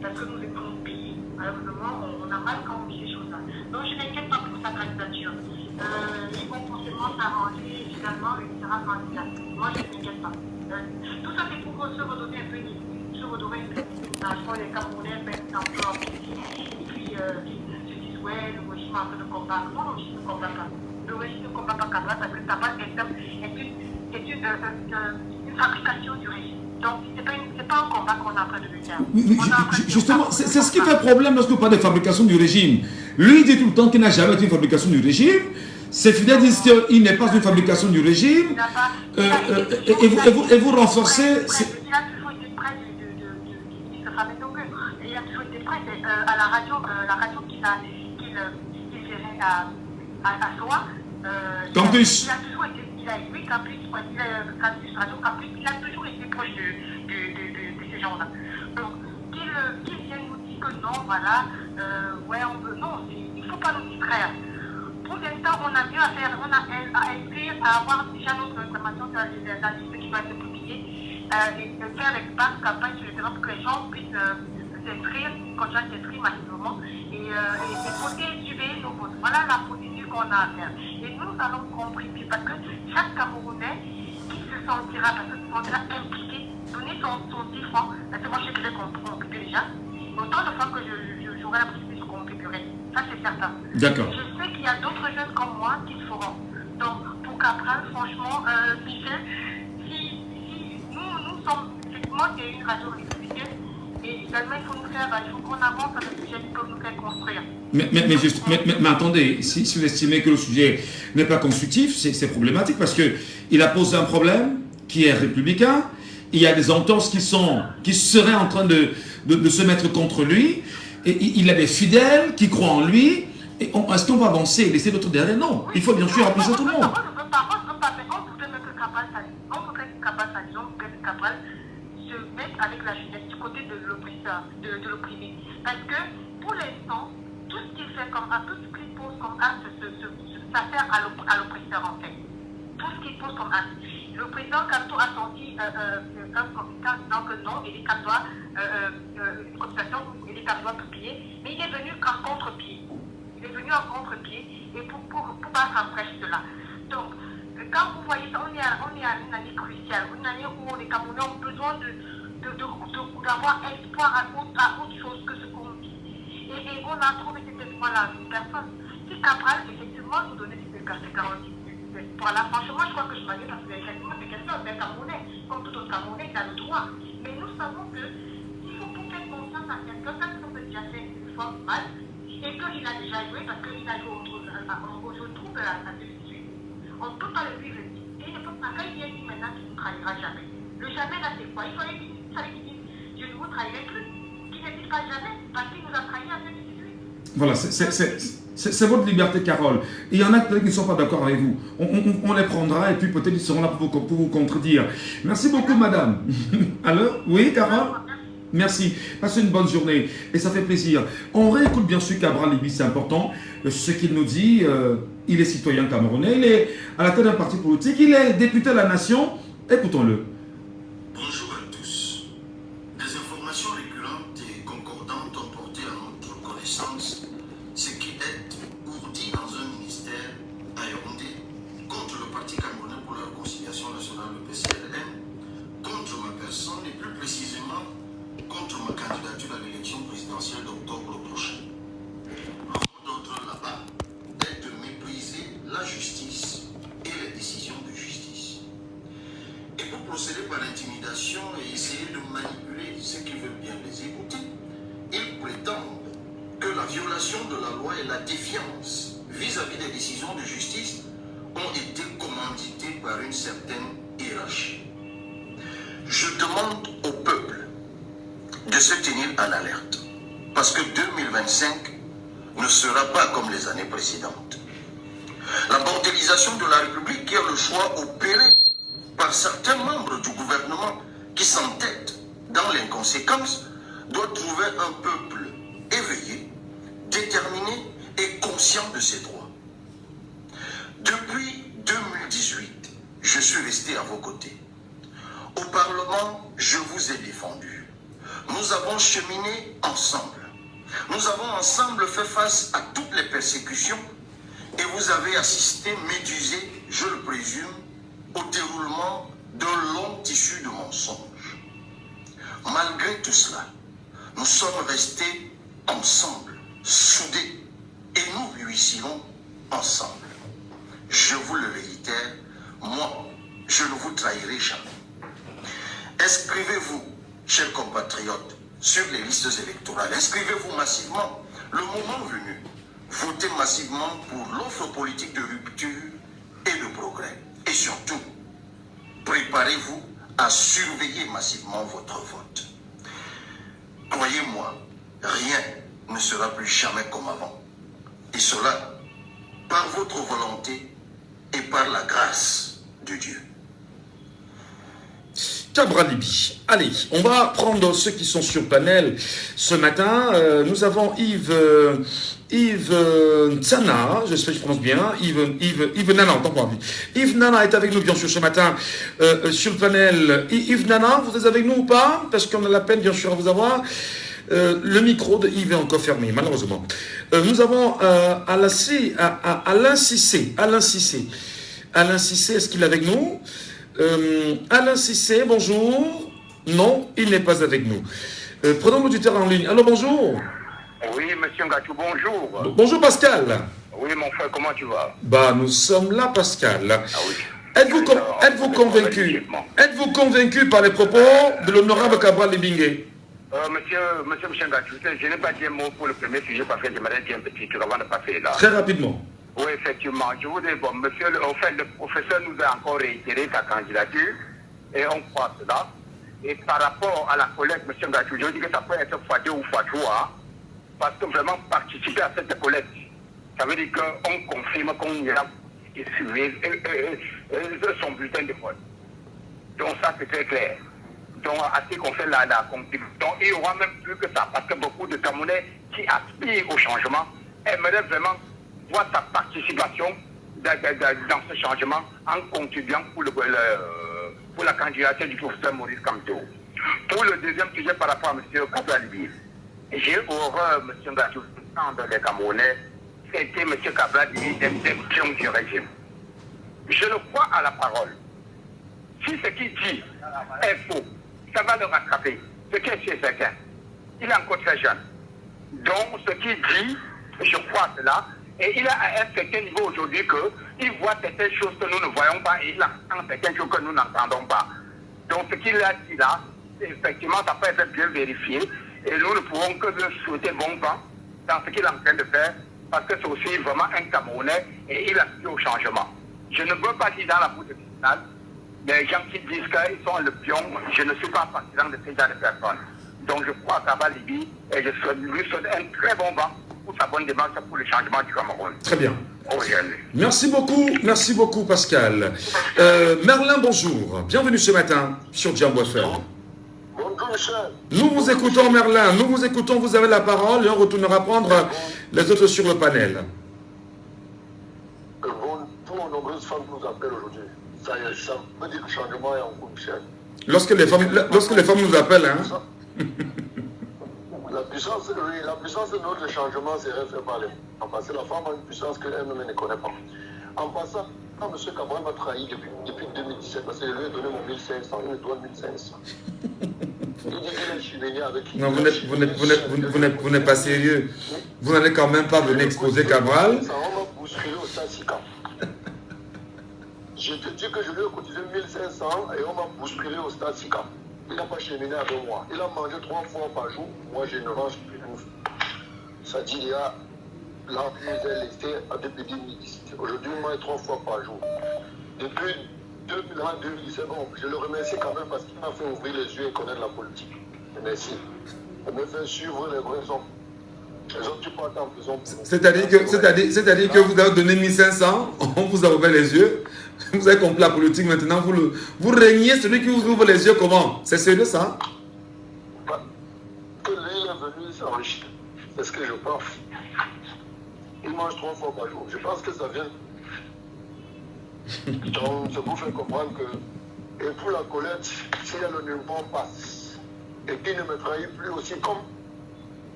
parce que nous aimons notre pays. Malheureusement, on a mal quand on dit ces choses-là. Donc, je ne m'inquiète pas pour sa candidature. Ils vont forcément s'arranger, finalement, il sera candidat. Moi, je ne m'inquiète pas. Tout ça, c'est pour se redonner un peu se redorer un peu. Je crois que les Camerounais perdent un peu en et puis, se disent, ouais, le régime est en train de combattre. Non, le régime ne combat pas. le régime ne combat pas Cabral parce que Cabral est une fabrication du régime. Donc, c'est pas un combat qu'on est en train de le faire. Justement, c'est ce qui fait problème lorsque vous parlez de fabrication du régime. Lui, il dit tout le temps qu'il n'a jamais été une fabrication du régime. Ses fidèles disent qu'il n'est pas une fabrication du régime. Et vous renforcez... Il a toujours été près du ministre Famé Tongue. Il a toujours été près à la radio qu'il gérait à Soa. Campus. Il a toujours été, Campus Radio Campus, il a toujours été proche de ces gens-là. Donc, qu'ils viennent nous dire que non, voilà, ouais, on veut, non, il ne faut pas nous distraire. Pour l'instant, on a mieux à faire, on a à écrire, à avoir déjà notre information dans la liste qui va être publiée, et faire l'espace campagne sur le terrain pour que les gens puissent s'inscrire, continuer à s'inscrire massivement et voter, suivre nos votes. Voilà la procédure qu'on a à faire. Et nous allons contribuer parce que chaque Camerounais qui se sentira impliqué, donner son 10 francs, parce que moi je sais que j'ai contribué déjà, autant de fois que j'aurai la possibilité de contribuer. Ça c'est certain. D'accord. Je sais qu'il y a d'autres jeunes comme moi qui le feront. Donc pour Cabral, franchement, Michel, si nous sommes, effectivement, c'est une radio républicaine. Et également, il faut qu'on avance avec le sujet qui peut nous faire construire. Mais attendez, si vous estimez que le sujet n'est pas constructif, c'est problématique parce qu'il a posé un problème qui est républicain. Il y a des entorses qui seraient en train de se mettre contre lui. Et il a des fidèles qui croient en lui. Est-ce qu'on va avancer et laisser l'autre derrière? Non, il faut bien sûr apaiser tout le monde. Avec la jeunesse du côté de l'oppresseur, de l'opprimé. Parce que pour l'instant, tout ce qu'il fait comme acte, tout ce qu'il pose comme acte, ça sert à l'oppresseur en fait. Tout ce qu'il pose comme acte. Le président Kanto a sorti un communiqué disant que non, il est doit une cotisation, il est doit publier, mais il est venu en contre-pied. Il est venu en contre-pied et pour battre en brèche cela. Donc, quand vous voyez ça, on est à une année cruciale, une année où les Camerounais ont besoin d'avoir espoir à autre chose que ce qu'on vit. Et on a trouvé cet espoir-là à une personne. Si Cabral, effectivement, nous donnait cette garantie d'espoir-là, franchement, je crois que je m'en vais parce que effectivement, c'est quelqu'un d'un Camerounais. Comme tout autre Camerounais, il a le droit. Mais nous savons qu'il faut faire confiance à quelqu'un, parce qu'on peut déjà faire une fois mal, et qu'il a déjà joué, parce qu'il a joué au jeu de troupe à 2018. On ne peut pas le vivre. Et il ne peut pas, quand il vient dit maintenant qu'il ne trahira jamais. Le jamais là, c'est quoi? Il fallait qu'il dise, je ne vous trahirai plus. Qu'il ne dise pas jamais, parce qu'il nous a trahi en 2018. Voilà, c'est votre liberté, Carole. Il y en a peut-être qui ne sont pas d'accord avec vous. On les prendra et puis peut-être ils seront là pour vous contredire. Merci beaucoup, madame. Alors, oui, Carole? Merci. Passez une bonne journée. Et ça fait plaisir. On réécoute bien sûr Cabral Libye, c'est important. Ce qu'il nous dit, il est citoyen camerounais, il est à la tête d'un parti politique, il est député de la nation. Écoutons-le. Bonjour à tous. Des informations récurrentes et concordantes ont porté à notre connaissance ce qui est ourdi dans un ministère à Yaoundé contre le Parti camerounais pour la réconciliation nationale, le PCLM, contre ma personne et plus précisément contre ma candidature à l'élection présidentielle d'octobre prochain. Le mot d'ordre là-bas est de mépriser la justice et les décisions de justice. Et pour procéder par l'intimidation et essayer de manipuler ceux qui veulent bien les écouter, ils prétendent que la violation de la loi et la défiance vis-à-vis des décisions de justice ont été commanditées par une certaine hiérarchie. Je demande au peuple de se tenir en alerte, parce que 2025 ne sera pas comme les années précédentes. La bordélisation de la République, qui est le choix opéré par certains membres du gouvernement qui s'entêtent dans l'inconséquence, doit trouver un peuple éveillé, déterminé et conscient de ses droits. Depuis 2018, je suis resté à vos côtés. Au Parlement, je vous ai défendu. Nous avons cheminé ensemble. Nous avons ensemble fait face à toutes les persécutions et vous avez assisté, médusé, je le présume, au déroulement d'un long tissu de mensonges. Malgré tout cela, nous sommes restés ensemble, soudés, et nous réussirons ensemble. je vous le réitère, moi, je ne vous trahirai jamais. Inscrivez-vous, chers compatriotes, sur les listes électorales. Inscrivez-vous massivement. Le moment venu, votez massivement pour l'offre politique de rupture et de progrès. Et surtout, préparez-vous à surveiller massivement votre vote. Croyez-moi, rien ne sera plus jamais comme avant. Et cela, par votre volonté et par la grâce de Dieu. Cabral Libye. Allez, on va prendre ceux qui sont sur panel ce matin. Nous avons Yves Tsana, j'espère que je prononce bien. Yves Nana, autant pour lui. Yves Nana est avec nous bien sûr ce matin sur le panel. Yves Nana, vous êtes avec nous ou pas? Parce qu'on a la peine bien sûr à vous avoir. Le micro de Yves est encore fermé, malheureusement. Nous avons Alain Cissé. Alain Cissé, est-ce qu'il est avec nous? Alain Cissé, bonjour. Non, il n'est pas avec nous. Prenons l'auditeur en ligne. Allô, bonjour. Oui, monsieur Ngatou, bonjour. Bonjour Pascal. Oui, mon frère, comment tu vas? Bah, nous sommes là, Pascal. Ah oui. Êtes-vous convaincu? Êtes-vous convaincu par les propos de l'honorable Cabral Libingue? Monsieur Ngatou, je n'ai pas dit un mot pour le premier sujet parce que j'aimerais dire un petit truc avant de passer là. Très rapidement. Oui, effectivement. Je voudrais, bon, monsieur, au fait, le professeur nous a encore réitéré sa candidature et on croit cela. Et par rapport à la collecte, monsieur Ngatou, je veux dire que ça peut être x2 ou x3, parce que vraiment participer à cette collecte, ça veut dire qu'on confirme qu'on ira suivre son bulletin de vote. Donc ça, c'est très clair. Donc, à ce qu'on fait la contribution, il y aura même plus que ça, parce que beaucoup de Camerounais qui aspirent au changement aimeraient vraiment voir sa participation dans ce changement en contribuant pour la candidature du professeur Maurice Kamto. Pour le deuxième sujet par rapport à M. Cabral Libye, j'ai horreur, M. Ngatou, dans les Camerounais, c'était M. Cabral Libye des pions du régime. Je le crois à la parole. Si ce qu'il dit est faux, ça va le rattraper. Ce qui est certain. Il est encore très jeune. Donc, ce qu'il dit, je crois cela. Et il a à un certain niveau aujourd'hui qu'il voit certaines choses que nous ne voyons pas et il entend certaines choses que nous n'entendons pas. Donc, ce qu'il a dit là, effectivement, ça peut être bien vérifié. Et nous ne pouvons que lui souhaiter bon vent dans ce qu'il est en train de faire, parce que c'est aussi vraiment un Camerounais et il aspire au changement. Je ne veux pas dire dans la bouche de finale, les gens qui disent qu'ils sont le pion, je ne suis pas partisan de ces gens de personnes. Donc je crois à Cabral Libye et je lui souhaite un très bon vent pour sa bonne démarche pour le changement du Cameroun. Très bien. Merci beaucoup Pascal. Merlin, bonjour. Bienvenue ce matin sur Djambo FM. Bonjour Michel. Nous vous écoutons Merlin, nous vous écoutons, vous avez la parole et on retournera prendre les autres sur le panel. Tous nos nombreuses femmes nous appellent aujourd'hui. Ça veut dire que le changement est en cours, Michel. Lorsque les femmes nous appellent, hein. La puissance de notre changement serait fait par les femmes. Parce que la femme a une puissance qu'elle-même ne connaît pas. En passant, quand M. Cabral m'a trahi depuis 2017, parce que je lui ai donné mon 1500, il me doit 1500. Il dit qu'il est chiményé avec... Non, vous n'êtes pas sérieux. Vous n'allez quand même pas venir exposer Cabral. Ça, on m'a bousculé au Saint-Sika. Je te dis que je lui ai cotisé 1500 et on m'a bousculé au Saint-Sika. Il n'a pas cheminé avec moi. Il a mangé 3 fois par jour. Moi, je ne mange plus de bouffe. Ça dit, il y a l'emprise est listée depuis 2017. Aujourd'hui, il mange 3 fois par jour. Depuis 2017, bon, je le remercie quand même parce qu'il m'a fait ouvrir les yeux et connaître la politique. Merci. Il m'a fait suivre les vrais hommes. Les hommes qui partent en prison. C'est-à-dire que vous avez donné 1500, on vous a ouvert les yeux. Vous avez compris la politique maintenant, vous régnez celui qui vous ouvre les yeux comment? C'est sérieux ça? Que lui est venu s'enrichir, c'est ce que je pense. Il mange 3 fois par jour. Je pense que ça vient. Donc, ça vous fait comprendre que, et pour la collecte, si le numéro passe, et qu'il ne me trahit plus aussi comme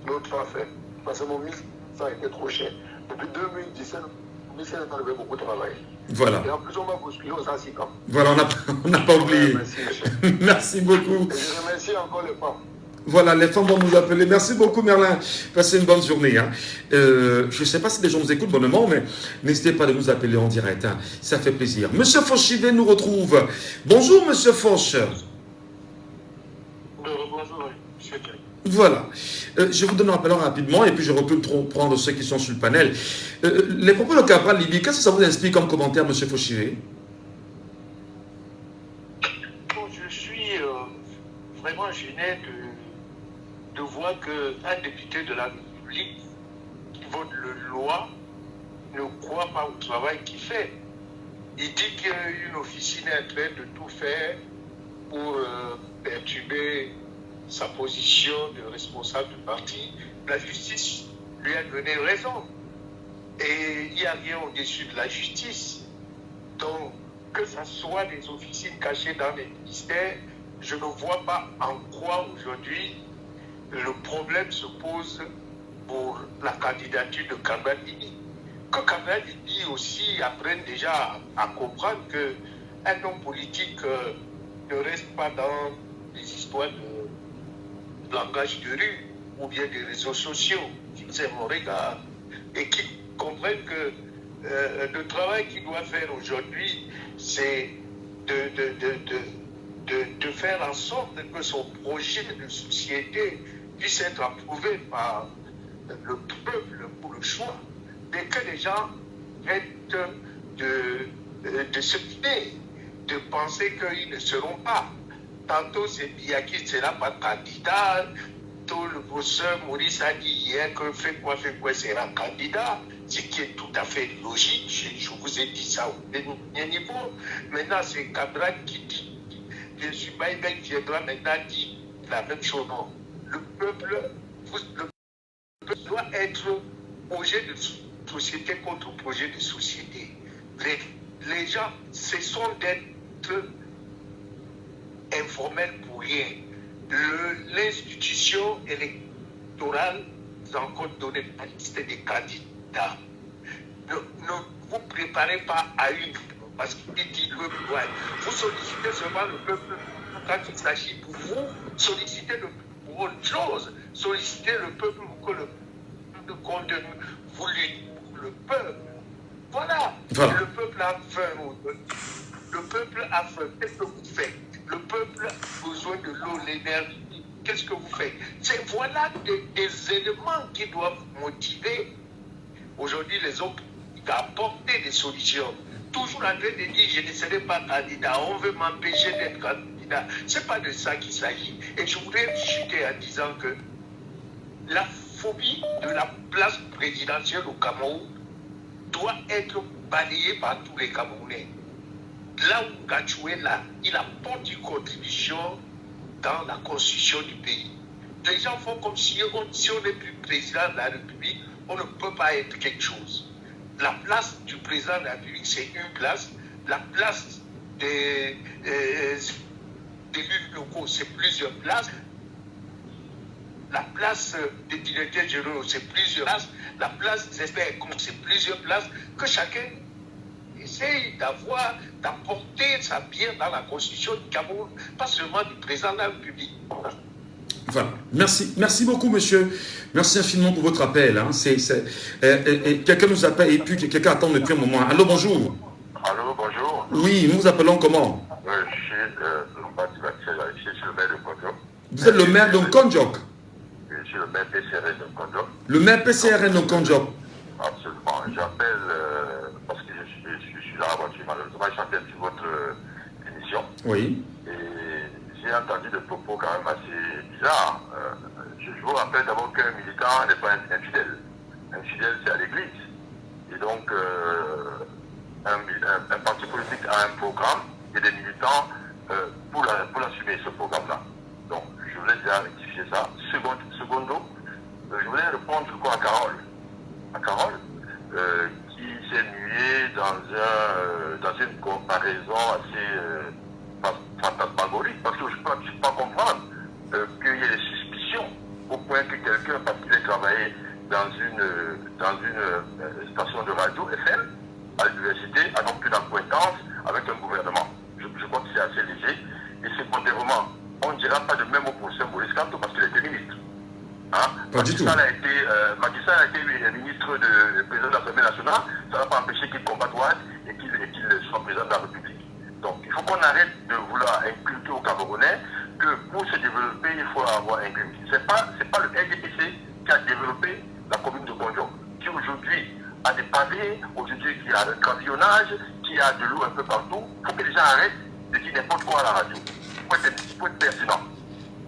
l'autre a fait, parce que mon ministre, ça a été trop cher. Depuis 2017, mon ministère a enlevé beaucoup de travail. Voilà. Et en plus, on m'a bousculé aux Assikam. Voilà, on n'a pas oublié. Merci, merci beaucoup. Et je remercie encore les femmes. Voilà, les femmes vont nous appeler. Merci beaucoup, Merlin. Passez une bonne journée. Hein. Je ne sais pas si les gens nous écoutent bonnement, mais n'hésitez pas à nous appeler en direct. Hein. Ça fait plaisir. Monsieur Fauchivet nous retrouve. Bonjour, Monsieur Fauch. Bonjour, monsieur Thierry. Voilà. Je vous donne un appel rapidement et puis je recule prendre ceux qui sont sur le panel. Les propos de Cabral Libye, qu'est-ce que ça vous inspire comme commentaire, Monsieur Fauchivet? Bon, je suis vraiment gêné de voir qu'un député de la République qui vote la loi ne croit pas au travail qu'il fait. Il dit qu'une officine est en train de tout faire pour perturber sa position de responsable du parti. La justice lui a donné raison. Et il n'y a rien au-dessus de la justice. Donc, que ce soit des officines cachées dans les ministères, je ne vois pas en quoi aujourd'hui le problème se pose pour la candidature de Cabral Libye. Que Cabral Libye aussi apprenne déjà à comprendre qu'un homme politique ne reste pas dans des histoires de langage de rue ou bien des réseaux sociaux, qui mon regard, et qui comprennent que le travail qu'il doit faire aujourd'hui, c'est de faire en sorte que son projet de société puisse être approuvé par le peuple pour le choix, mais que les gens arrêtent de se fier, de penser qu'ils ne seront pas. Tantôt c'est Biaki, c'est là pas candidat. Tantôt le professeur Maurice a dit hier que fait quoi sera candidat, ce qui est tout à fait logique. Je vous ai dit ça au dernier niveau. Maintenant c'est Cabral qui dit. Je suis pas qui viendra maintenant dire la même chose. Non. Le peuple doit être projet de société contre projet de société. Les gens cessons d'être informels pour rien. L'institution électorale vous a encore donné la liste des candidats. Ne vous préparez pas à une, parce qu'il dit le peuple. Vous sollicitez seulement le peuple quand il s'agit pour vous, sollicitez le peuple pour autre chose. Sollicitez le peuple pour que le peuple compte vous luttez pour le peuple. Voilà. Le peuple a faim. Le peuple a faim. Qu'est-ce que vous faites? Le peuple a besoin de l'eau, l'énergie. Qu'est-ce que vous faites? Voilà des éléments qui doivent motiver aujourd'hui les hommes à apporter des solutions. Toujours en train de dire je ne serai pas candidat, on veut m'empêcher d'être candidat. Ce n'est pas de ça qu'il s'agit. Et je voudrais chuter en disant que la phobie de la place présidentielle au Cameroun doit être balayée par tous les Camerounais. Là où Gachoué, là, il apporte une contribution dans la constitution du pays. Les gens font comme si on n'est plus président de la République, on ne peut pas être quelque chose. La place du président de la République, c'est une place. La place des élus locaux, c'est plusieurs places. La place des directeurs généraux, c'est plusieurs places. La place des experts, c'est plusieurs places. Que chacun essaye d'apporter sa pierre dans la constitution du Cameroun, pas seulement du président de la République. Voilà. Merci beaucoup, monsieur. Merci infiniment pour votre appel. Hein. Quelqu'un nous appelle et puis quelqu'un attend depuis un moment. Allô, bonjour. Allô, bonjour. Oui, nous vous appelons comment? Je suis le maire de Kondjok. Vous êtes le maire de Kondjok? Je suis le maire PCRN de Kondjok. Le maire PCRN de Kondjok? Absolument. J'appelle parce que je suis dans la voiture, malheureusement, j'appelle sur votre émission. Oui. Et j'ai entendu des propos quand même assez bizarres. Je vous rappelle d'abord qu'un militant n'est pas un fidèle. Un fidèle, c'est à l'église. Et donc, un parti politique a un programme et des militants pour l'assumer, ce programme-là. Donc, je voulais déjà rectifier ça. Secondo, je voulais répondre à Carole. À Carole, qui s'est muée dans une comparaison assez fantasmagorique, parce que je ne peux pas comprendre qu'il y ait des suspicions au point que quelqu'un, parce qu'il a travaillé dans une station de radio FM à l'université, a non plus d'acquaintance avec un gouvernement. Je crois que c'est assez léger. Et secondément, on ne dira pas de même mot pour Maurice Kamto parce qu'il était Pas du tout. Macky Sall a été ministre de président de l'Assemblée nationale, ça n'a pas empêché qu'il combatte Ouad et qu'il soit président de la République. Donc il faut qu'on arrête de vouloir inculquer aux Camerounais que pour se développer, il faut avoir un crime. C'est pas le RDPC qui a développé la commune de Gondiom, qui aujourd'hui a des pavés, aujourd'hui qui a le gravillonnage, qui a de l'eau un peu partout. Il faut que les gens arrêtent de dire n'importe quoi à la radio. Il faut être pertinent.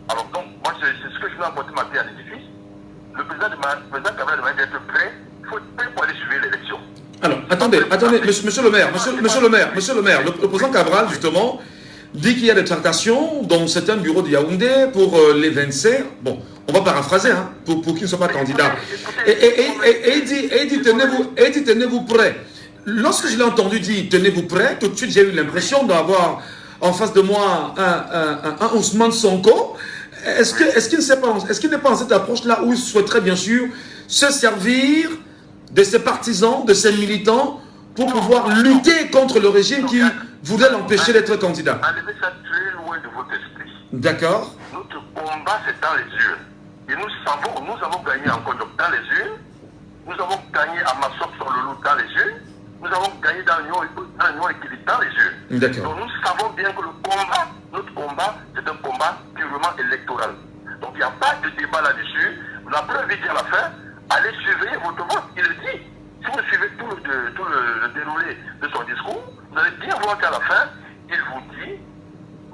Alors donc, moi c'est ce que je veux apporter ma pierre à l'édifice. Le président Kabila demande d'être prêt. Il faut être prêt pour aller suivre l'élection. Alors, attendez, monsieur le maire, le président Cabral, justement, dit qu'il y a des tractations dans certains bureaux de Yaoundé pour les 25. Bon, on va paraphraser, hein, pour qu'ils ne soient pas candidats. Et il dit, tenez-vous prêts. Lorsque je l'ai entendu dire, tenez-vous prêts, tout de suite, j'ai eu l'impression d'avoir en face de moi un Ousmane Sonko. Est-ce qu'il n'est pas en cette approche-là où il souhaiterait, bien sûr, se servir de ses partisans, de ses militants, pour pouvoir lutter contre le régime qui voudrait l'empêcher d'être candidat? Enlevez ça très loin de votre esprit. D'accord. Notre combat, c'est dans les urnes. Et nous avons gagné encore dans les urnes. Nous avons gagné à Massop sur le loup dans les urnes. Nous avons gagné dans l'Union équilibre dans les urnes. D'accord. Donc nous savons bien que notre combat, c'est un combat purement électoral. Donc il n'y a pas de débat là-dessus. La preuve est à la fin, allez surveiller votre vote. Il le dit. Si vous suivez tout le déroulé de son discours, vous allez bien voir qu'à la fin, il vous dit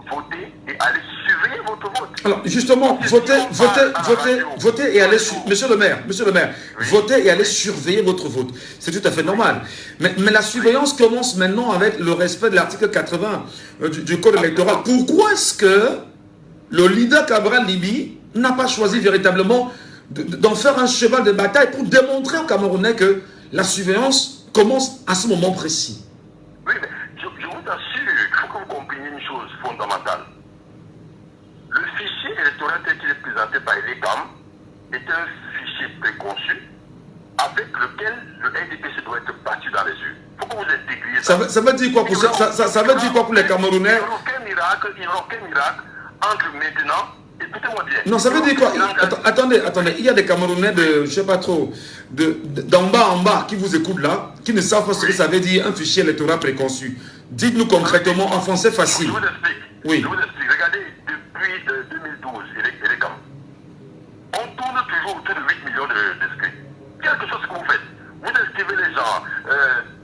votez et allez surveiller votre vote. Alors justement, votez et allez monsieur le maire, oui. Votez et allez surveiller votre vote. C'est tout à fait normal. Mais la surveillance commence maintenant avec le respect de l'article 80 du code électoral. Pourquoi est-ce que le leader Cabral Libi n'a pas choisi véritablement d'en faire un cheval de bataille pour démontrer aux Camerounais que la surveillance commence à ce moment précis? Oui, mais je vous assure qu'il faut que vous compreniez une chose fondamentale. Le fichier électoral tel qu'il est présenté par l'ECAM est un fichier préconçu avec lequel le RDPC doit être battu dans les urnes. Il faut que vous intégriez ça. Ça veut dire quoi pour ça veut dire quoi pour les Camerounais? Il n'y aura aucun miracle entre maintenant. Écoutez-moi bien. Non, ça veut dire quoi? Attendez, il y a des Camerounais de, je sais pas trop, d'en bas en bas qui vous écoutent là, qui ne savent pas ce que ça veut dire un fichier électoral préconçu. Dites-nous concrètement en français facile. Je vous explique. Oui. Je vous explique. Regardez, depuis 2012, on tourne toujours autour de 8 millions d'inscrits. Quelque chose que vous faites. Vous inscrivez les gens.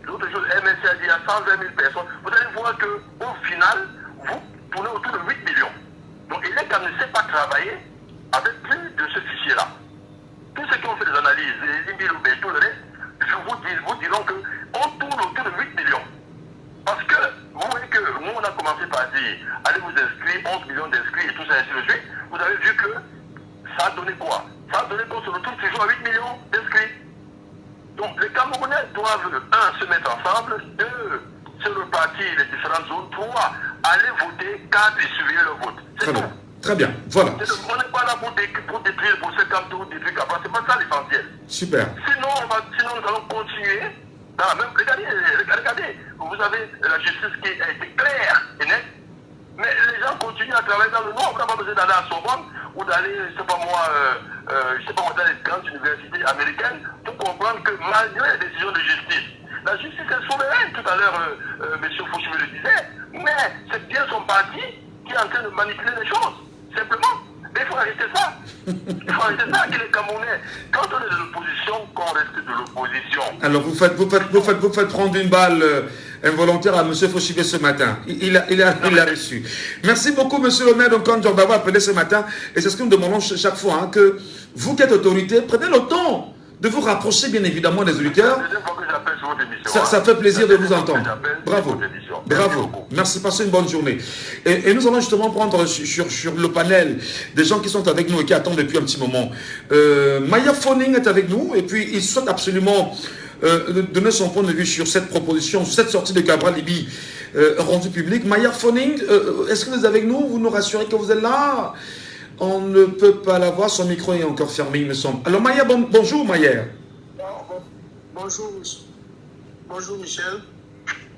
L'autre jour, MSC a dit à 120 000 personnes. Vous allez voir qu'au final, vous tournez autour de 8 millions. Donc, l'ECAM ne sait pas travailler avec plus de ce fichier-là. Tous ceux qui ont fait des analyses, les Limbilou et tout le reste, vous diront qu'on tourne autour de 8 millions. Parce que, vous voyez que nous, on a commencé par dire, allez vous inscrire, 11 millions d'inscrits et tout ça, ainsi de suite. Vous avez vu que ça a donné quoi? Ça a donné qu'on se retrouve toujours à 8 millions d'inscrits. Donc, les Camerounais doivent, 1, se mettre ensemble, 2, se repartir les différentes zones, 3, aller voter, 4, et surveiller le vote. Très bien. Très bien, voilà. On n'est pas là pour détruire, pour 50 tours, détruire Cabral. C'est pas ça l'essentiel. Super. Sinon, nous allons continuer. Même, regardez, vous avez la justice qui a été claire et nette, mais les gens continuent à travailler dans le noir. On n'a pas besoin d'aller à Sorbonne ou d'aller, je sais pas moi, dans les grandes universités américaines pour comprendre que malgré les décisions de justice, la justice est souveraine. Tout à l'heure, M. Fouchimé le disait, mais c'est bien son parti qui est en train de manipuler les choses, simplement. Mais il faut arrêter ça. Il faut arrêter ça, que les Camerounais, quand on est de l'opposition, qu'on reste de l'opposition. Alors vous faites prendre une balle involontaire à M. Fouchibé ce matin. Il a reçu. Merci beaucoup, M. le maire d'avoir appelé ce matin. Et c'est ce que nous demandons chaque fois, hein, que vous qui êtes autorité, prenez le temps de vous rapprocher bien évidemment des auditeurs. Ça fait plaisir de vous entendre. Bravo. Bravo. Merci, passez une bonne journée. Et nous allons justement prendre sur le panel des gens qui sont avec nous et qui attendent depuis un petit moment. Maya Foning est avec nous et puis il souhaite absolument donner son point de vue sur cette proposition, cette sortie de Cabral Libi rendue publique. Maya Foning, est-ce que vous êtes avec nous? Vous nous rassurez que vous êtes là? On ne peut pas la voir, son micro est encore fermé, il me semble. Alors Maya, bonjour Maya. Bonjour Michel.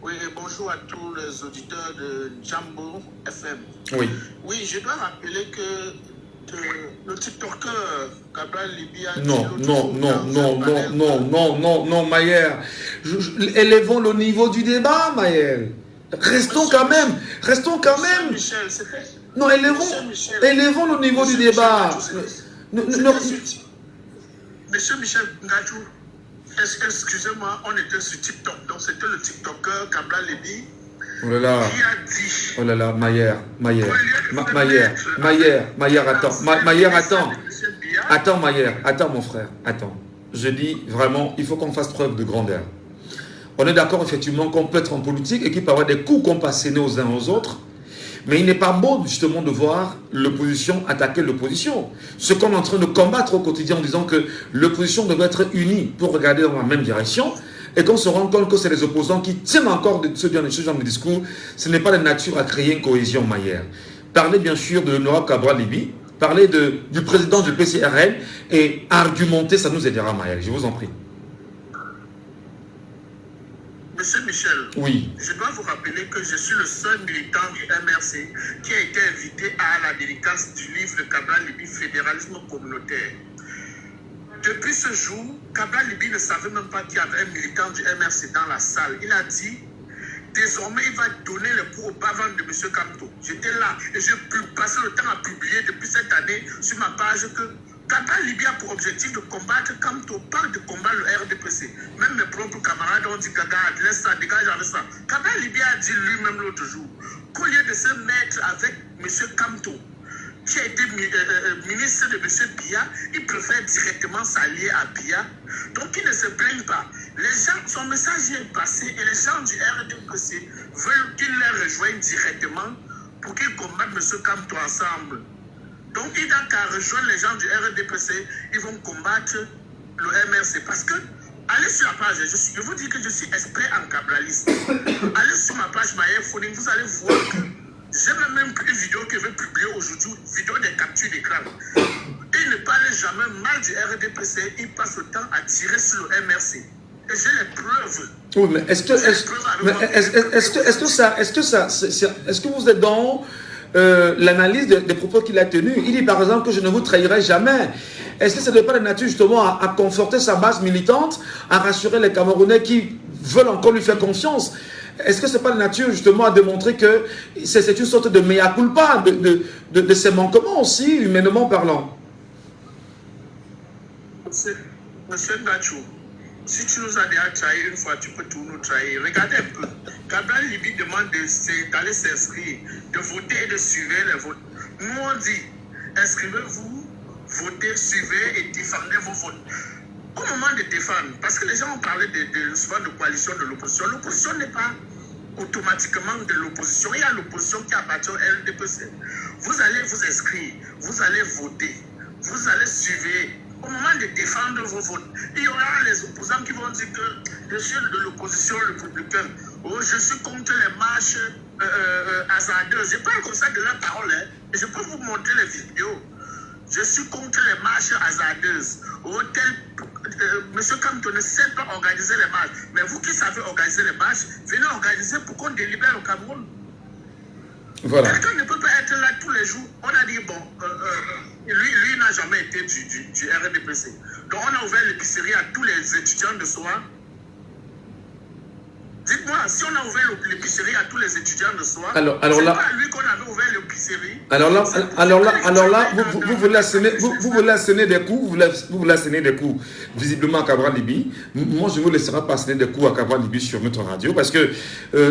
Oui, bonjour à tous les auditeurs de Jambo FM. Oui. Oui, je dois rappeler que le TikToker Cabral Libya. Non, Mayer. Élevons le niveau du débat, Mayer. Restons quand même. Michel, non, élevons le niveau du débat. Monsieur Michel Ngachou, excusez-moi, on était sur TikTok. Donc c'était le TikToker Cabral Libya. Oh là là. Qui a dit. Oh là là, Mayer, attends. Attends, Mayer, attends, mon frère, attends. Je dis vraiment, il faut qu'on fasse preuve de grandeur. On est d'accord, effectivement, qu'on peut être en politique et qu'il peut y avoir des coups qu'on peut asséner aux uns aux autres. Mais il n'est pas beau, justement, de voir l'opposition attaquer l'opposition. Ce qu'on est en train de combattre au quotidien en disant que l'opposition devrait être unie pour regarder dans la même direction. Et qu'on se rend compte que c'est les opposants qui tiennent encore de ce genre de discours. Ce n'est pas de nature à créer une cohésion, Mayer. Parlez bien sûr de l'honorable Cabral Libya, parlez du président du PCRN et argumenter, ça nous aidera, Mayer. Je vous en prie. Monsieur Michel, oui. Je dois vous rappeler que je suis le seul militant du MRC qui a été invité à la dédicace du livre de Cabral Libya, Fédéralisme communautaire. Depuis ce jour, Cabral Libya ne savait même pas qu'il y avait un militant du MRC dans la salle. Il a dit, désormais, il va donner le coup au bavant de M. Kamto. J'étais là et je passais le temps à publier depuis cette année sur ma page que Cabral Libya a pour objectif de combattre Kamto, pas de combattre le RDPC. Même mes propres camarades ont dit, Gaga, laisse ça, dégage avec ça. Cabral Libya a dit lui-même l'autre jour qu'au lieu de se mettre avec M. Kamto, qui a été ministre de M. Biya, il préfère directement s'allier à Biya. Donc il ne se plaigne pas. Les gens, son message est passé et les gens du RDPC veulent qu'il les rejoigne directement pour qu'ils combattent M. Kamto ensemble. Donc il n'a qu'à rejoindre les gens du RDPC, ils vont combattre le MRC. Parce que, allez sur la page, je vous dis que je suis expert en cabraliste. Allez sur ma page Mayer Phoning, vous allez voir que j'ai même une vidéo que je vais publier aujourd'hui, vidéo des captures d'écran. Il ne parle jamais mal du RDPC, il passe le temps à tirer sur le MRC. Et j'ai les preuves. Oui, mais est-ce que vous êtes dans l'analyse des propos qu'il a tenus? Il dit par exemple que je ne vous trahirai jamais. Est-ce que ce n'est pas la nature justement à conforter sa base militante, à rassurer les Camerounais qui veulent encore lui faire confiance? Est-ce que ce n'est pas la nature justement à démontrer que c'est une sorte de mea culpa de ses manquements aussi, humainement parlant? Monsieur Ngachou, si tu nous as déjà trahi une fois, tu peux tout nous trahir. Regardez un peu. Cabral Libya demande d'aller s'inscrire, de voter et de suivre les votes. Nous on dit, inscrivez-vous, votez, suivez et défendez vos votes. Au moment de défendre, parce que les gens ont parlé souvent de coalition de l'opposition. L'opposition n'est pas automatiquement de l'opposition. Il y a l'opposition qui appartient au RDPC. Vous allez vous inscrire, vous allez voter, vous allez suivre. Au moment de défendre vos votes, il y aura les opposants qui vont dire que je suis de l'opposition républicaine. Oh, je suis contre les marches hasardeuses. Je parle comme ça de leur parole. Hein. Et je peux vous montrer les vidéos. Je suis contre les marches hasardeuses. Oh, Monsieur Kamto ne sait pas organiser les marches. Mais vous qui savez organiser les marches, venez organiser pour qu'on délibère au Cameroun. Voilà. Quelqu'un ne peut pas être là tous les jours. On a dit, bon, lui n'a jamais été du RDPC. Donc on a ouvert l'épicerie à tous les étudiants de SOA. Dites-moi, si on a ouvert l'épicerie à tous les étudiants de SOA, alors là, c'est pas à lui qu'on avait ouvert l'épicerie. Alors là, vous voulez asséner des coups, vous voulez asséner des coups, visiblement à Cabral Libya. Moi, je ne vous laisserai pas asséner des coups à Cabral Libya sur notre radio, parce que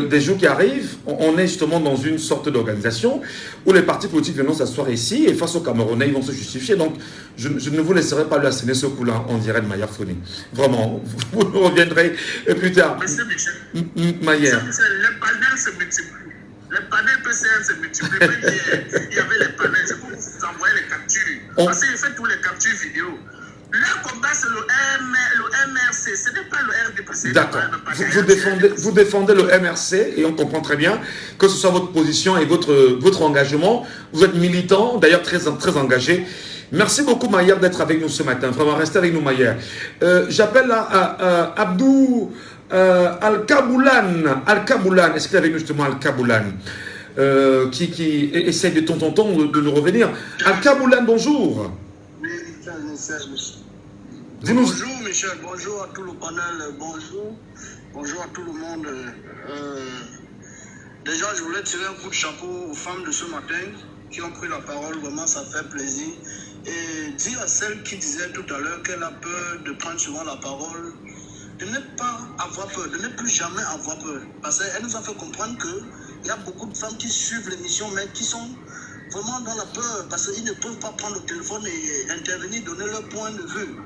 des jours qui arrivent, on est justement dans une sorte d'organisation où les partis politiques viennent s'asseoir ici et face aux Camerounais, ils vont se justifier. Donc, je ne vous laisserai pas lui asséner ce coup-là en direct de Mayer Phoning. Vraiment, vous reviendrez plus tard. Monsieur Michel, Mayer. Les panels se multiplient. Les panels PCN se multiplient. Même hier, il y avait les panels. Je peux vous envoyer les captures. Parce qu'il fait tous les captures vidéo. Leur combat, c'est le MRC. Ce n'est pas le RDPC. D'accord. Vous défendez le MRC et on comprend très bien que ce soit votre position et votre engagement. Vous êtes militant, d'ailleurs très engagé. Merci beaucoup Mayer d'être avec nous ce matin. Vraiment, restez avec nous Mayer. J'appelle Abdou Al-Kaboulan. Est-ce qu'il est avec nous justement Al-Kaboulan? qui essaie de temps en temps de nous revenir. Al-Kaboulan, bonjour. Oui, Dis-nous. bonjour Michel, bonjour à tout le panel, bonjour à tout le monde. Déjà, je voulais tirer un coup de chapeau aux femmes de ce matin qui ont pris la parole, vraiment ça fait plaisir. Et dire à celle qui disait tout à l'heure qu'elle a peur de prendre souvent la parole, de ne pas avoir peur, de ne plus jamais avoir peur. Parce qu'elle nous a fait comprendre qu'il y a beaucoup de femmes qui suivent l'émission, mais qui sont vraiment dans la peur, parce qu'ils ne peuvent pas prendre le téléphone et intervenir, donner leur point de vue.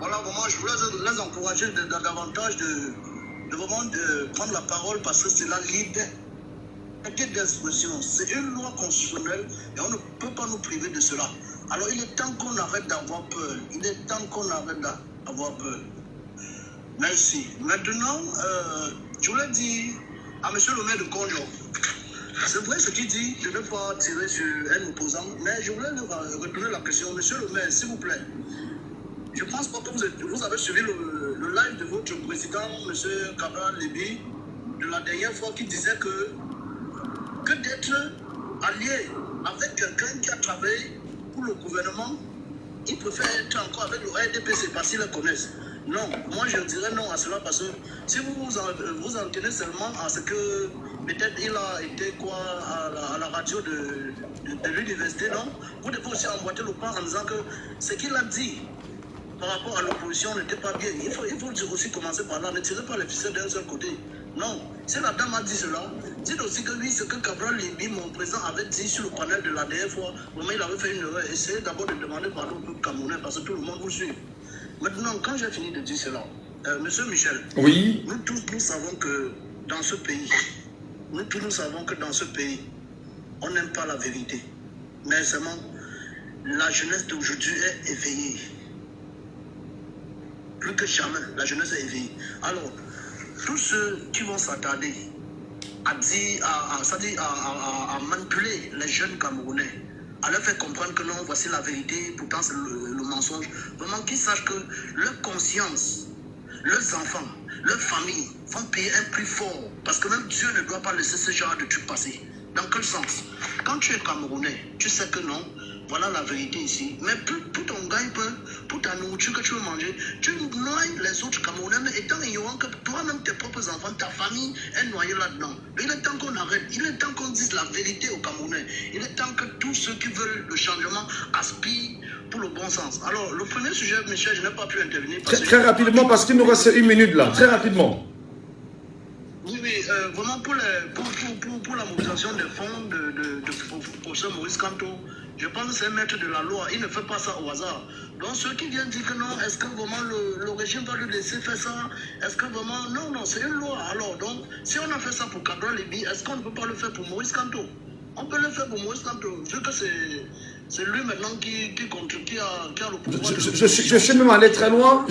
Voilà, vraiment, je voulais les encourager davantage de vraiment de prendre la parole, parce que c'est la liberté d'expression. C'est une loi constitutionnelle et on ne peut pas nous priver de cela. Alors il est temps qu'on arrête d'avoir peur. Il est temps qu'on arrête d'avoir peur. Merci. Maintenant, je voulais dire à M. le maire de Konjo, c'est vrai ce qu'il dit, je ne veux pas tirer sur un opposant, mais je voulais retourner la question. Monsieur le maire, s'il vous plaît, je ne pense pas que vous avez suivi le live de votre président, M. Cabral Libi, de la dernière fois, qui disait que d'être allié avec quelqu'un qui a travaillé pour le gouvernement, il préfère être encore avec le RDPC parce qu'ils le connaissent. Non, moi je dirais non à cela, parce que si vous en tenez seulement à ce que peut-être il a été à la radio de l'université, non, vous devez aussi emboîter le pas en disant que ce qu'il a dit par rapport à l'opposition n'était pas bien. Il faut aussi commencer par là, ne tirez pas les ficelles d'un seul côté. Non, si la dame a dit cela, dites aussi que lui, ce que Cabral Libi, mon président, avait dit sur le panel de la dernière fois, vraiment il avait fait une erreur. Essayez d'abord de demander pardon au Camerounais, parce que tout le monde vous suit. Maintenant, quand j'ai fini de dire cela, Monsieur Michel, oui. Nous tous, nous savons que dans ce pays, on n'aime pas la vérité. Mais seulement, la jeunesse d'aujourd'hui est éveillée. Plus que jamais, la jeunesse est éveillée. Alors, tous ceux qui vont s'attarder à manipuler les jeunes Camerounais, à leur faire comprendre que non, voici la vérité, pourtant c'est le mensonge, vraiment qu'ils sachent que leur conscience, leurs enfants, leurs familles vont payer un prix fort, parce que même Dieu ne doit pas laisser ce genre de trucs passer. Dans quel sens? Quand tu es Camerounais, tu sais que non, voilà la vérité ici. Mais pour ton gagne-pain, pour ta nourriture que tu veux manger, tu noies les autres Camerounais, mais étant ignorant que toi-même, tes propres enfants, ta famille est noyée là-dedans. Il est temps qu'on arrête, il est temps qu'on dise la vérité aux Camerounais. Il est temps que tous ceux qui veulent le changement aspirent pour le bon sens. Alors, le premier sujet, Michel, je n'ai pas pu intervenir. Très rapidement, parce qu'il nous reste une minute là, très rapidement. Oui, vraiment pour la mobilisation des fonds de professeur Maurice Kamto, je pense que c'est un maître de la loi, il ne fait pas ça au hasard. Donc ceux qui viennent dire que non, est-ce que vraiment le régime va lui laisser faire ça? Est-ce que vraiment... Non, c'est une loi. Alors donc, si on a fait ça pour Cabral Libi, est-ce qu'on ne peut pas le faire pour Maurice Kamto? On peut le faire pour Maurice Kamto, vu que c'est lui maintenant qui a le pouvoir. Je suis même allé très loin,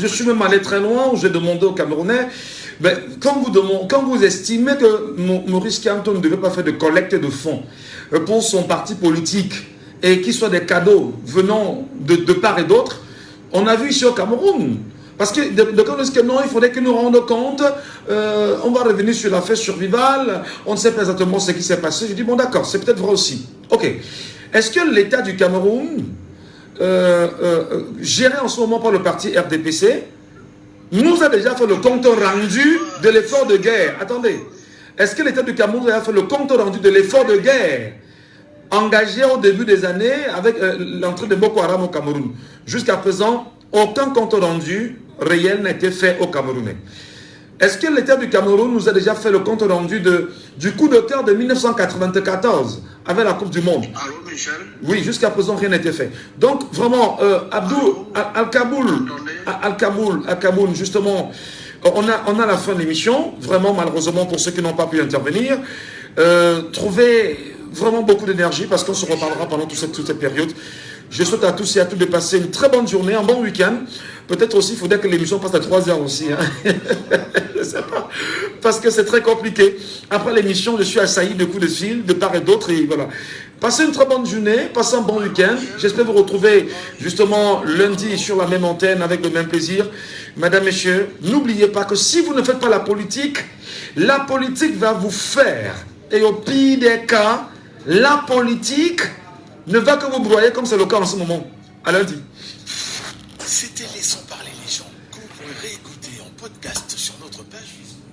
où j'ai demandé aux Camerounais, ben, quand vous estimez que Maurice Kamto ne devait pas faire de collecte de fonds pour son parti politique, et qu'il soit des cadeaux venant de part et d'autre, on a vu ici au Cameroun. Parce que quand on dit que non, il faudrait que nous rendions compte, on va revenir sur l'affaire Survival, on ne sait pas exactement ce qui s'est passé. Je dis, bon d'accord, c'est peut-être vrai aussi. Ok. Est-ce que l'État du Cameroun, géré en ce moment par le parti RDPC, nous a déjà fait le compte rendu de l'effort de guerre? Attendez. Est-ce que l'État du Cameroun a fait le compte rendu de l'effort de guerre engagé au début des années avec l'entrée de Boko Haram au Cameroun? Jusqu'à présent, aucun compte rendu réel n'a été fait au Camerounais. Est-ce que l'État du Cameroun nous a déjà fait le compte rendu du coup de cœur de 1994 avec la Coupe du Monde? Allô, Michel? Oui, jusqu'à présent, rien n'a été fait. Donc, vraiment, Al-Kaboul, justement, on a la fin de l'émission. Vraiment, malheureusement, pour ceux qui n'ont pas pu intervenir, trouvez vraiment beaucoup d'énergie parce qu'on se reparlera pendant toute cette période. Je souhaite à tous et à toutes de passer une très bonne journée, un bon week-end. Peut-être aussi, il faudrait que l'émission passe à 3 heures aussi. Hein. Je ne sais pas. Parce que c'est très compliqué. Après l'émission, je suis assailli de coups de fil, de part et d'autre. Et voilà. Passez une très bonne journée, passez un bon week-end. J'espère vous retrouver justement lundi sur la même antenne avec le même plaisir. Madame, messieurs, n'oubliez pas que si vous ne faites pas la politique va vous faire. Et au pire des cas, La politique ne va que vous broyer comme c'est le cas en ce moment. À lundi. C'était Laissons parler les gens, qu'on peut réécouter en podcast sur notre page Facebook.